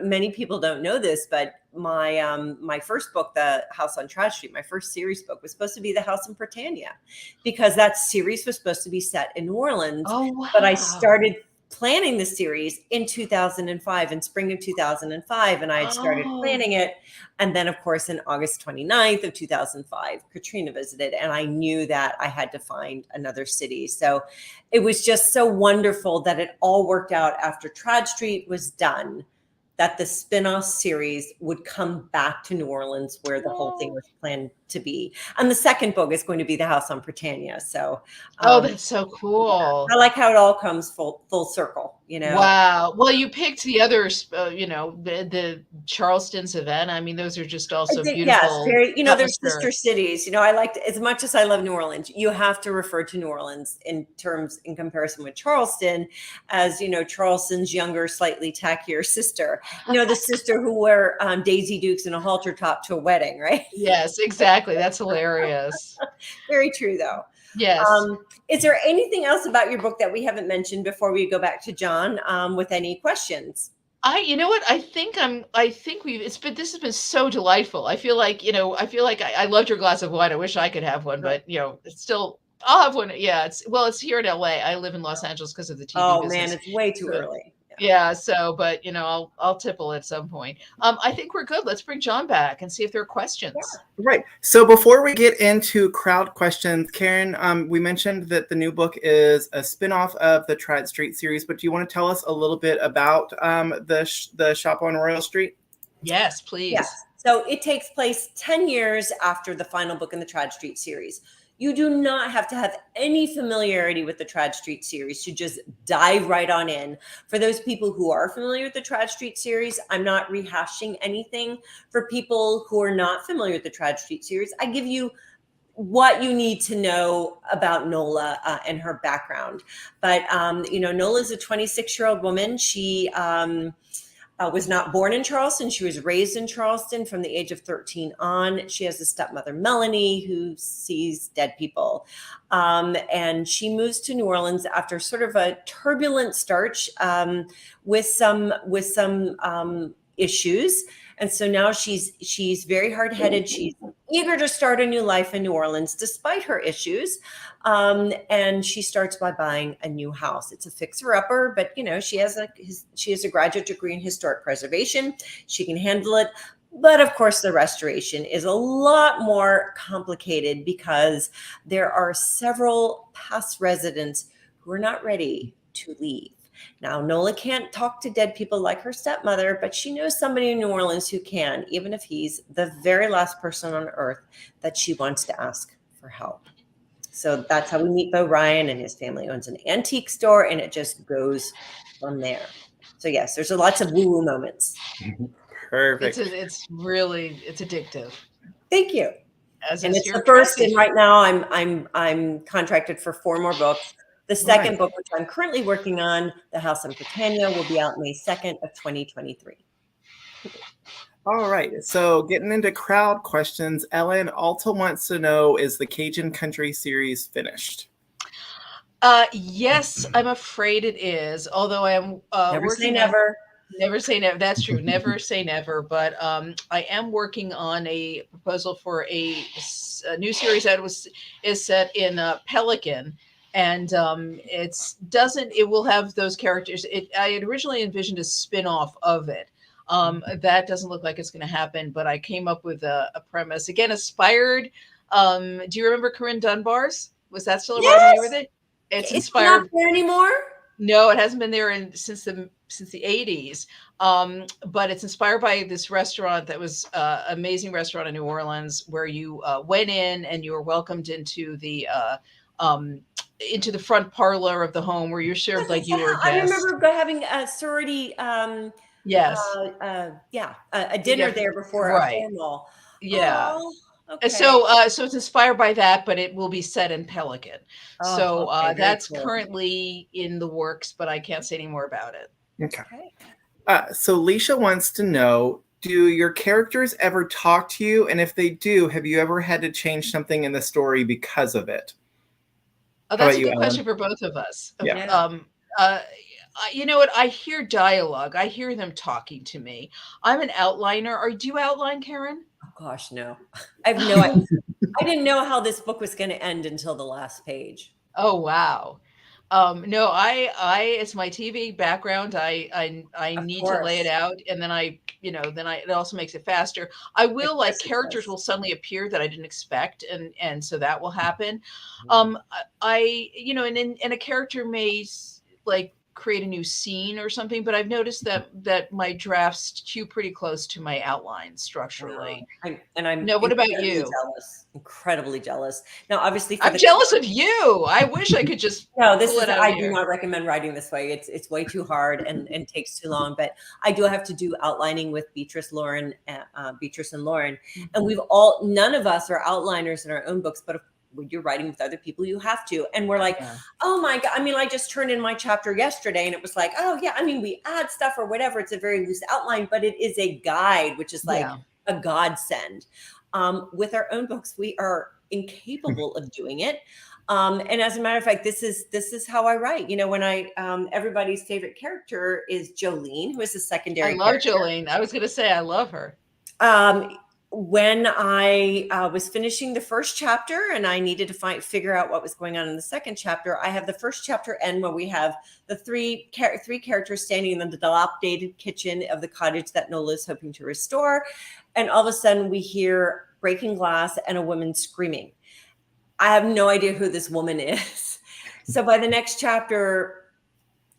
many people don't know this, but my first book, The House on Trash Street, my first series book, was supposed to be The House in Britannia, because that series was supposed to be set in New Orleans. Oh, wow. But I started planning the series in 2005, in spring of 2005, and I had started planning it. And then, of course, in August 29th of 2005, Katrina visited, and I knew that I had to find another city. So it was just so wonderful that it all worked out after Trad Street was done, that the spin-off series would come back to New Orleans, where the whole thing was planned to be. And the second book is going to be The House on Britannia. So, that's so cool. I like how it all comes full circle, Wow. Well, you picked the others, the Charleston, Savannah. I mean, those are just also beautiful. Yes, very, they're sister cities. I liked, as much as I love New Orleans, you have to refer to New Orleans in comparison with Charleston as, Charleston's younger, slightly tackier sister. The sister who wore Daisy Dukes and a halter top to a wedding, right? Yes, exactly. That's hilarious. Very true, though. Yes. Is there anything else about your book that we haven't mentioned before we go back to John with any questions? You know what? This has been so delightful. I feel like, I loved your glass of wine. I wish I could have one, but it's still, I'll have one. Yeah. It's here in LA. I live in Los Angeles because of the TV business. Man, it's way too early. Yeah. So, but I'll tipple at some point. I think we're good. Let's bring John back and see if there are questions. Yeah. Right. So before we get into crowd questions, Karen, we mentioned that the new book is a spinoff of the Trad Street series, but do you want to tell us a little bit about the shop on Royal Street? Yes, please. Yes. So it takes place 10 years after the final book in the Trad Street series. You do not have to have any familiarity with the Trad Street series to just dive right on in. For those people who are familiar with the Trad Street series, I'm not rehashing anything. For people who are not familiar with the Trad Street series, I give you what you need to know about Nola and her background. But, Nola is a 26-year-old woman. She was not born in Charleston. She was raised in Charleston from the age of 13 on. She has a stepmother, Melanie, who sees dead people. And she moves to New Orleans after sort of a turbulent start with some issues. And so now she's very hard-headed. She's eager to start a new life in New Orleans, despite her issues. And she starts by buying a new house. It's a fixer-upper, but she has a graduate degree in historic preservation. She can handle it. But of course, the restoration is a lot more complicated because there are several past residents who are not ready to leave. Now, Nola can't talk to dead people like her stepmother, but she knows somebody in New Orleans who can, even if he's the very last person on earth that she wants to ask for help. So that's how we meet Bo Ryan, and his family owns an antique store, and it just goes from there. So yes, there's lots of woo-woo moments. Perfect. It's addictive. Thank you. And it's the first, and right now I'm contracted for 4 more books. The second book, which I'm currently working on, The House in Britannia, will be out May 2nd of 2023. All right. So getting into crowd questions, Ellen also wants to know, is the Cajun Country series finished? Yes, I'm afraid it is. Although I am never say never. Never say never. That's true. Never say never. But I am working on a proposal for a new series that is set in Pelican. And it will have those characters. I had originally envisioned a spin-off of it. That doesn't look like it's going to happen, but I came up with a premise. Again, inspired. Do you remember Corinne Dunbar's? Was that still around when you were there? It's inspired. It's not there anymore? No, it hasn't been there since the 80s. But it's inspired by this restaurant that was an amazing restaurant in New Orleans, where you went in and you were welcomed into the front parlor of the home, where you're served like you were a guest. I remember having a sorority, yes, a dinner there before a formal. Yeah. Oh, okay. So it's inspired by that, but it will be set in Pelican. That's cool. Currently in the works, but I can't say any more about it. Okay. So Leisha wants to know, do your characters ever talk to you? And if they do, have you ever had to change something in the story because of it? Oh, that's a good question for both of us. Yeah. You know what? I hear dialogue. I hear them talking to me. I'm an outliner. Do you outline, Karen? Oh gosh, no. I have no idea. I didn't know how this book was going to end until the last page. Oh wow. No, it's my TV background. I need to lay it out, and then it also makes it faster. I will characters will suddenly appear that I didn't expect, and so that will happen. And a character may create a new scene or something, but I've noticed that my drafts skew pretty close to my outline structurally. What about you? Incredibly jealous. Now, obviously, I'm jealous of you. I wish I could just I do not recommend writing this way. It's way too hard and takes too long. But I do have to do outlining with Beatriz and Lauren, and none of us are outliners in our own books, but when you're writing with other people, you have to. And we're like, oh my God. I mean, I just turned in my chapter yesterday, and it was like, oh yeah. I mean, we add stuff or whatever. It's a very loose outline, but it is a guide, which is a godsend. With our own books, we are incapable of doing it. And as a matter of fact, this is how I write. You know, when everybody's favorite character is Jolene, who is a secondary I love character. Jolene. I was going to say, I love her. When I was finishing the first chapter and I needed to figure out what was going on in the second chapter, I have the first chapter end where we have the three characters standing in the dilapidated kitchen of the cottage that Nola is hoping to restore. And all of a sudden we hear breaking glass and a woman screaming. I have no idea who this woman is. So by the next chapter,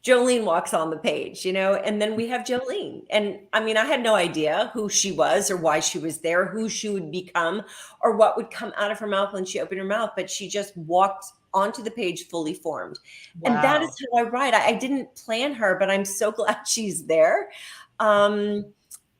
Jolene walks on the page, you know, and then we have Jolene. And I mean, I had no idea who she was or why she was there, who she would become, or what would come out of her mouth when she opened her mouth. But she just walked onto the page fully formed. Wow. And that is how I write. I didn't plan her, but I'm so glad she's there.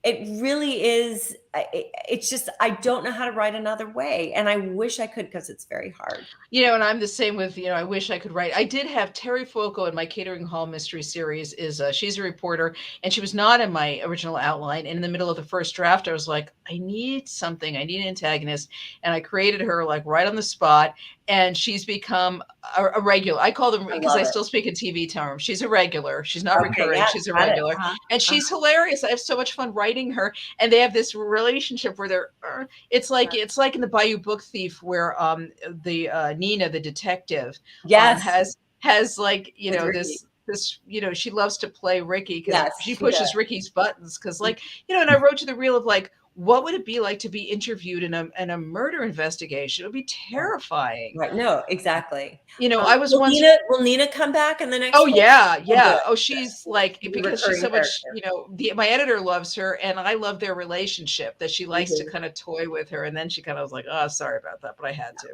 It really is. It's just, I don't know how to write another way. And I wish I could, because it's very hard. You know, and I'm the same with, you know, I wish I could write. I did have Terry Fuoco in my Catering Hall Mystery series. She's a reporter, and she was not in my original outline. And in the middle of the first draft, I was like, I need something. I need an antagonist. And I created her like right on the spot. And she's become a regular. I call them, because I still speak in TV terms. She's a regular. She's not recurring. Yeah, she's a regular. And she's hilarious. I have so much fun writing her. And they have this relationship where they're, it's like in the Bayou Book Thief, where Nina, the detective, has like, you know, this, you know, she loves to play Ricky because she pushes Ricky's buttons. Because, like, you know, and I wrote to the reel of like, what would it be like to be interviewed in a murder investigation? It would be terrifying. Right. No, exactly. You know, I was once. Will Nina come back in the next? Oh, yeah. Oh, she's like, because she's so much, you know, my editor loves her, and I love their relationship, that she likes to kind of toy with her. And then she kind of was like, oh, sorry about that, but I had to,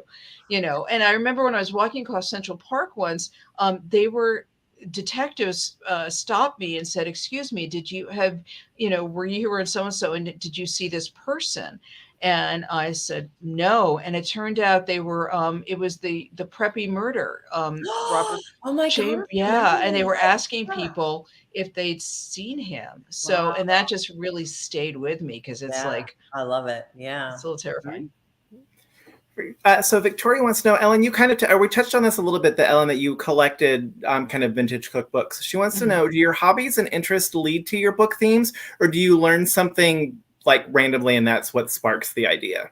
you know. And I remember when I was walking across Central Park once, detectives stopped me and said, excuse me, did you have, you know, were you here and so-and-so, and did you see this person? And I said, no. And it turned out they were, it was the preppy murder. Robert. Oh my God. Yeah. And they were asking people if they'd seen him. So, and that just really stayed with me, because it's like, I love it. Yeah. It's a little terrifying. So Victoria wants to know, Ellen, you kind of, we touched on this a little bit, that Ellen, that you collected kind of vintage cookbooks. She wants to know, do your hobbies and interests lead to your book themes, or do you learn something like randomly and that's what sparks the idea?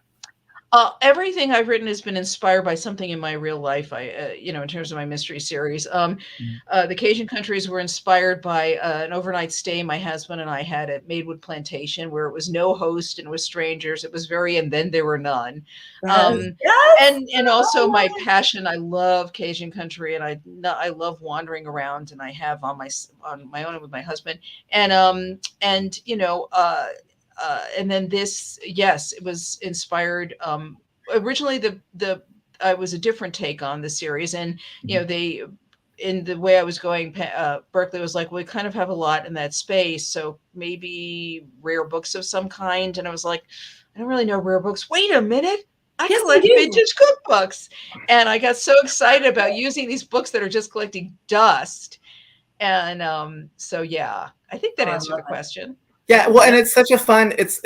Everything I've written has been inspired by something in my real life. You know, in terms of my mystery series, the Cajun countries were inspired by an overnight stay my husband and I had at Maywood Plantation, where it was no host and was strangers. It was very, and then there were none. And also my passion. I love Cajun country, and I love wandering around, and I have on my own with my husband, and you know. And then this, yes, it was inspired. Originally, I was a different take on the series, and you know, in the way I was going, Berkeley was like, well, we kind of have a lot in that space, so maybe rare books of some kind. And I was like, I don't really know rare books. Wait a minute. I collect vintage cookbooks. And I got so excited about using these books that are just collecting dust. And so, yeah, I think that answered the question. Yeah, well, and it's such a fun, it's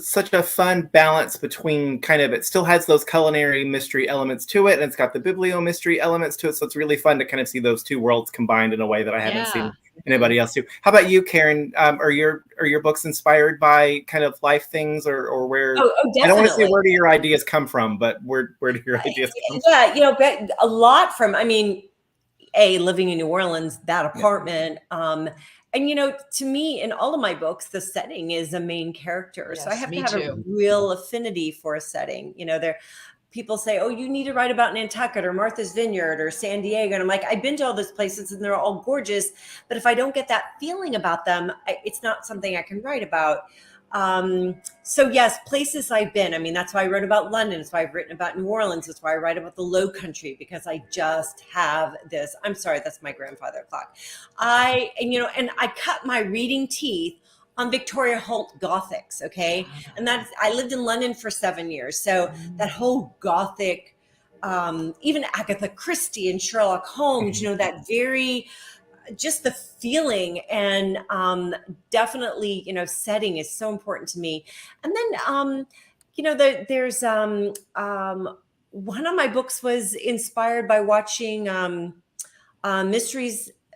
such a fun balance between kind of, it still has those culinary mystery elements to it, and it's got the biblio mystery elements to it. So it's really fun to kind of see those two worlds combined in a way that I haven't seen anybody else do. How about you, Karen? Are your books inspired by kind of life things, or where? Oh, definitely. I don't want to say where do your ideas come from, but where do your ideas come from? Yeah, you know, a lot from, I mean, living in New Orleans, that apartment, and, you know, to me, in all of my books, the setting is a main character. Yes, so I have to have a real affinity for a setting. You know, people say, oh, you need to write about Nantucket or Martha's Vineyard or San Diego. And I'm like, I've been to all those places and they're all gorgeous. But if I don't get that feeling about them, it's not something I can write about. So yes, places I've been. I mean, that's why I wrote about London. That's why I've written about New Orleans. That's why I write about the Low Country, because I just have this. I'm sorry, that's my grandfather clock. And I cut my reading teeth on Victoria Holt Gothics. Okay. And I lived in London for 7 years. So that whole Gothic, even Agatha Christie and Sherlock Holmes, you know, that very, just the feeling and definitely, you know, setting is so important to me. And then, there's one of my books was inspired by watching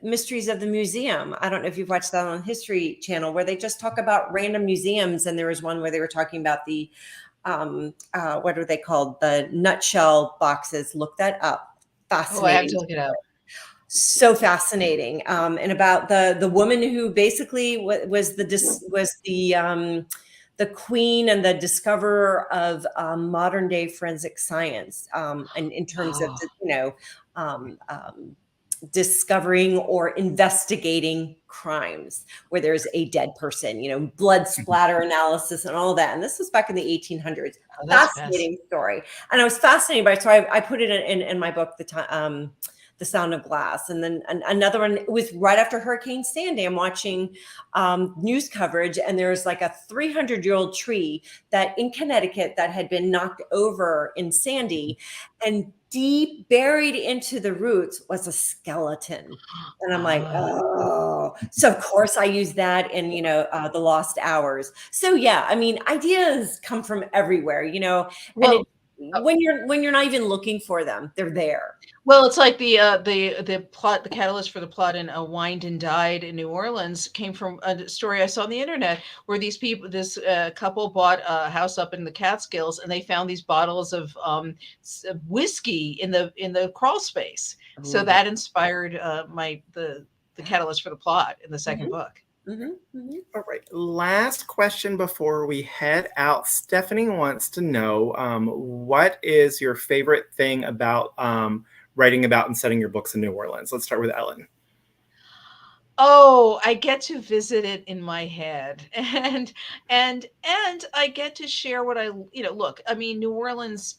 Mysteries of the Museum. I don't know if you've watched that on History Channel, where they just talk about random museums. And there was one where they were talking about the what are they called? The nutshell boxes. Look that up. Fascinating. Oh, I have to look it up. So fascinating. And about the woman who basically was the queen and the discoverer of modern day forensic science, and in terms of discovering or investigating crimes where there's a dead person, blood splatter analysis and all that. And this was back in the 1800s. Oh, fascinating story. And I was fascinated by it. So I put it in my book, The Sound of Glass. And then another one, it was right after Hurricane Sandy. I'm watching news coverage, and there's like a 300-year-old tree that in Connecticut that had been knocked over in Sandy, and deep buried into the roots was a skeleton. And I'm like, oh. So of course I use that in, The Lost Hours. So yeah, I mean, ideas come from everywhere, Well, when you're not even looking for them, they're there. Well, it's like the plot, the catalyst for the plot in Wined and Died in New Orleans came from a story I saw on the internet where this couple bought a house up in the Catskills, and they found these bottles of whiskey in the crawl space. Ooh. So that inspired the catalyst for the plot in the second book. Mm-hmm, mm-hmm. All right. Last question before we head out. Stephanie wants to know, what is your favorite thing about writing about and setting your books in New Orleans? Let's start with Ellen. Oh, I get to visit it in my head, and I get to share what look, I mean, New Orleans,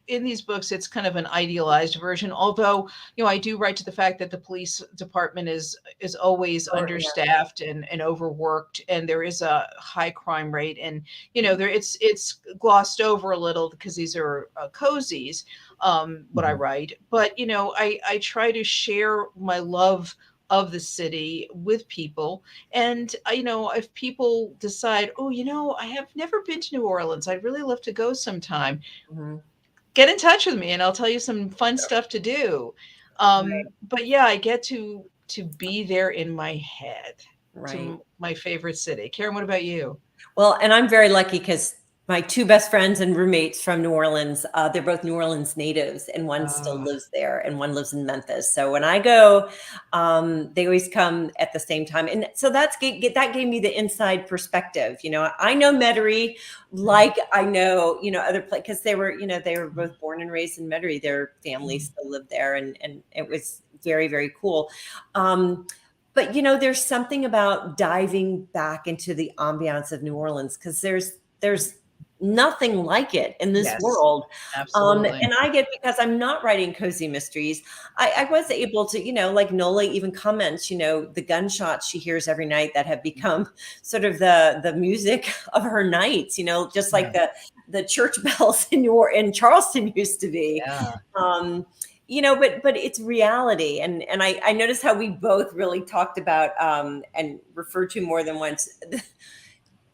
in these books, it's kind of an idealized version, although, I do write to the fact that the police department is always understaffed and overworked, and there is a high crime rate. And, it's glossed over a little because these are cozies, what I write. But, I try to share my love of the city with people. And, if people decide, I have never been to New Orleans, I'd really love to go sometime. Mm-hmm. Get in touch with me and I'll tell you some fun stuff to do. But yeah, I get to be there in my head, to my favorite city. Karen, what about you? Well, and I'm very lucky because my two best friends and roommates from New Orleans, they're both New Orleans natives, and one still lives there and one lives in Memphis. So when I go, they always come at the same time. And so that gave me the inside perspective. I know Metairie like I know, other places, because they were both born and raised in Metairie. Their families still live there, and it was very, very cool. But, there's something about diving back into the ambiance of New Orleans, because there's nothing like it in this world. Absolutely. And I get, because I'm not writing cozy mysteries, I was able to, like Nola even comments, the gunshots she hears every night that have become sort of the music of her nights, just like the church bells in Charleston used to be. Yeah. But it's reality. And I noticed how we both really talked about and referred to more than once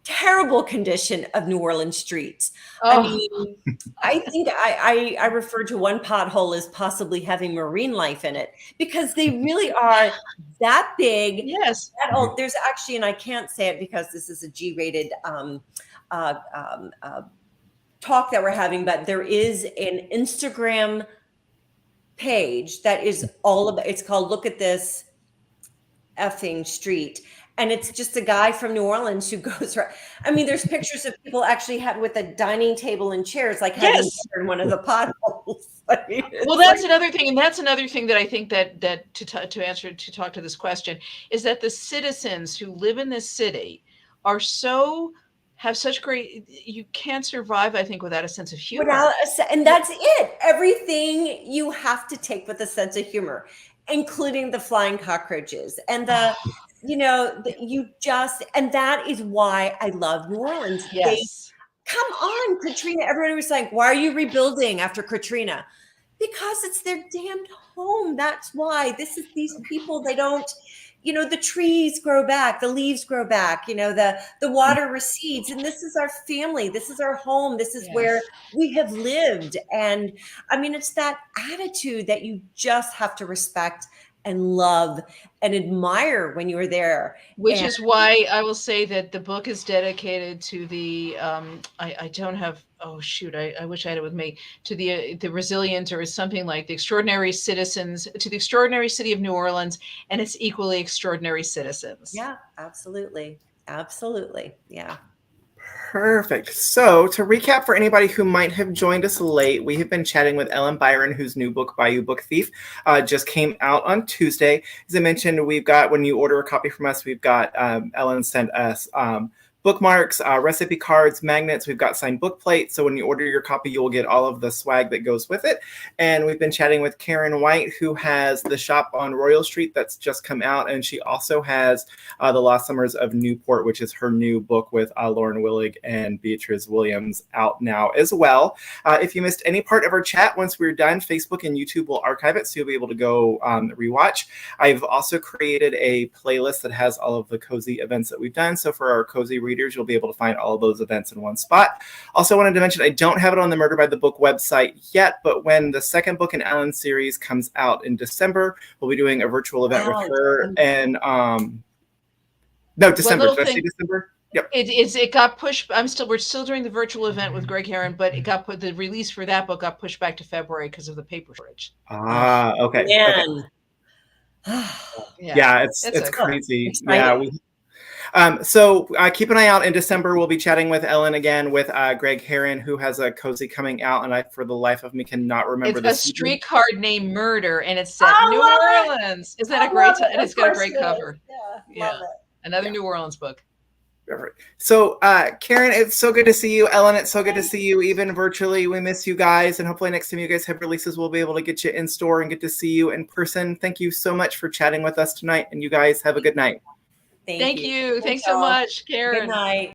terrible condition of New Orleans streets. I mean, I think I referred to one pothole as possibly having marine life in it, because they really are that big. Yes. That old. There's actually, and I can't say it because this is a G-rated talk that we're having, but there is an Instagram page that is all about, it's called Look at This Effing Street. And it's just a guy from New Orleans who goes right. I mean, there's pictures of people actually with a dining table and chairs, like having in one of the potholes. I mean, well, that's another thing, and that's another thing that I think that to talk to this question is that the citizens who live in this city have such great. You can't survive, I think, without a sense of humor. And that's it. everything you have to take with a sense of humor, including the flying cockroaches and the, and that is why I love New Orleans. Yes. Come on, Katrina. Everybody was like, why are you rebuilding after Katrina? Because it's their damned home. That's why. These people, they don't, you know, the trees grow back, the leaves grow back, you know, the water recedes, and this is our family, this is our home, this is where we have lived. And I mean, it's that attitude that you just have to respect and love and admire when you were there. Which is why I will say that the book is dedicated to the I don't have, oh shoot, I wish I had it with me, to the resilient, or something like the extraordinary citizens, to the extraordinary city of New Orleans and its equally extraordinary citizens. Yeah, absolutely. Absolutely. Yeah. Perfect. So to recap for anybody who might have joined us late, we have been chatting with Ellen Byron, whose new book, Bayou Book Thief, just came out on Tuesday. As I mentioned, we've got, when you order a copy from us, we've got Ellen sent us bookmarks, recipe cards, magnets. We've got signed book plates. So when you order your copy, you'll get all of the swag that goes with it. And we've been chatting with Karen White, who has the shop on Royal Street that's just come out. And she also has The Lost Summers of Newport, which is her new book with Lauren Willig and Beatriz Williams, out now as well. If you missed any part of our chat, once we're done, Facebook and YouTube will archive it, so you'll be able to go rewatch. I've also created a playlist that has all of the cozy events that we've done. So for our cozy readers, you'll be able to find all of those events in one spot. Also wanted to mention, I don't have it on the Murder by the Book website yet, but when the second book in Ellen's series comes out in December, we'll be doing a virtual event with her. And no, December. Did I say December? Yep. It got pushed. We're still doing the virtual event with Greg Heron, but it got the release for that book got pushed back to February because of the paper shortage. Okay. Man. Okay. Yeah, it's crazy. Exciting. Yeah. So keep an eye out in December. We'll be chatting with Ellen again with Greg Heron, who has a cozy coming out, and I, for the life of me, cannot remember. It's A Streetcar Named Murder, and it's set in New Orleans. Isn't that a great time? And it's got a great cover. Yeah. Love it. Another New Orleans book. So, Karen, it's so good to see you. Ellen, it's so good to see you, even virtually. We miss you guys, and hopefully next time you guys have releases, we'll be able to get you in store and get to see you in person. Thank you so much for chatting with us tonight, and you guys have a good night. Thank you. Thanks so much, Karen. Good night.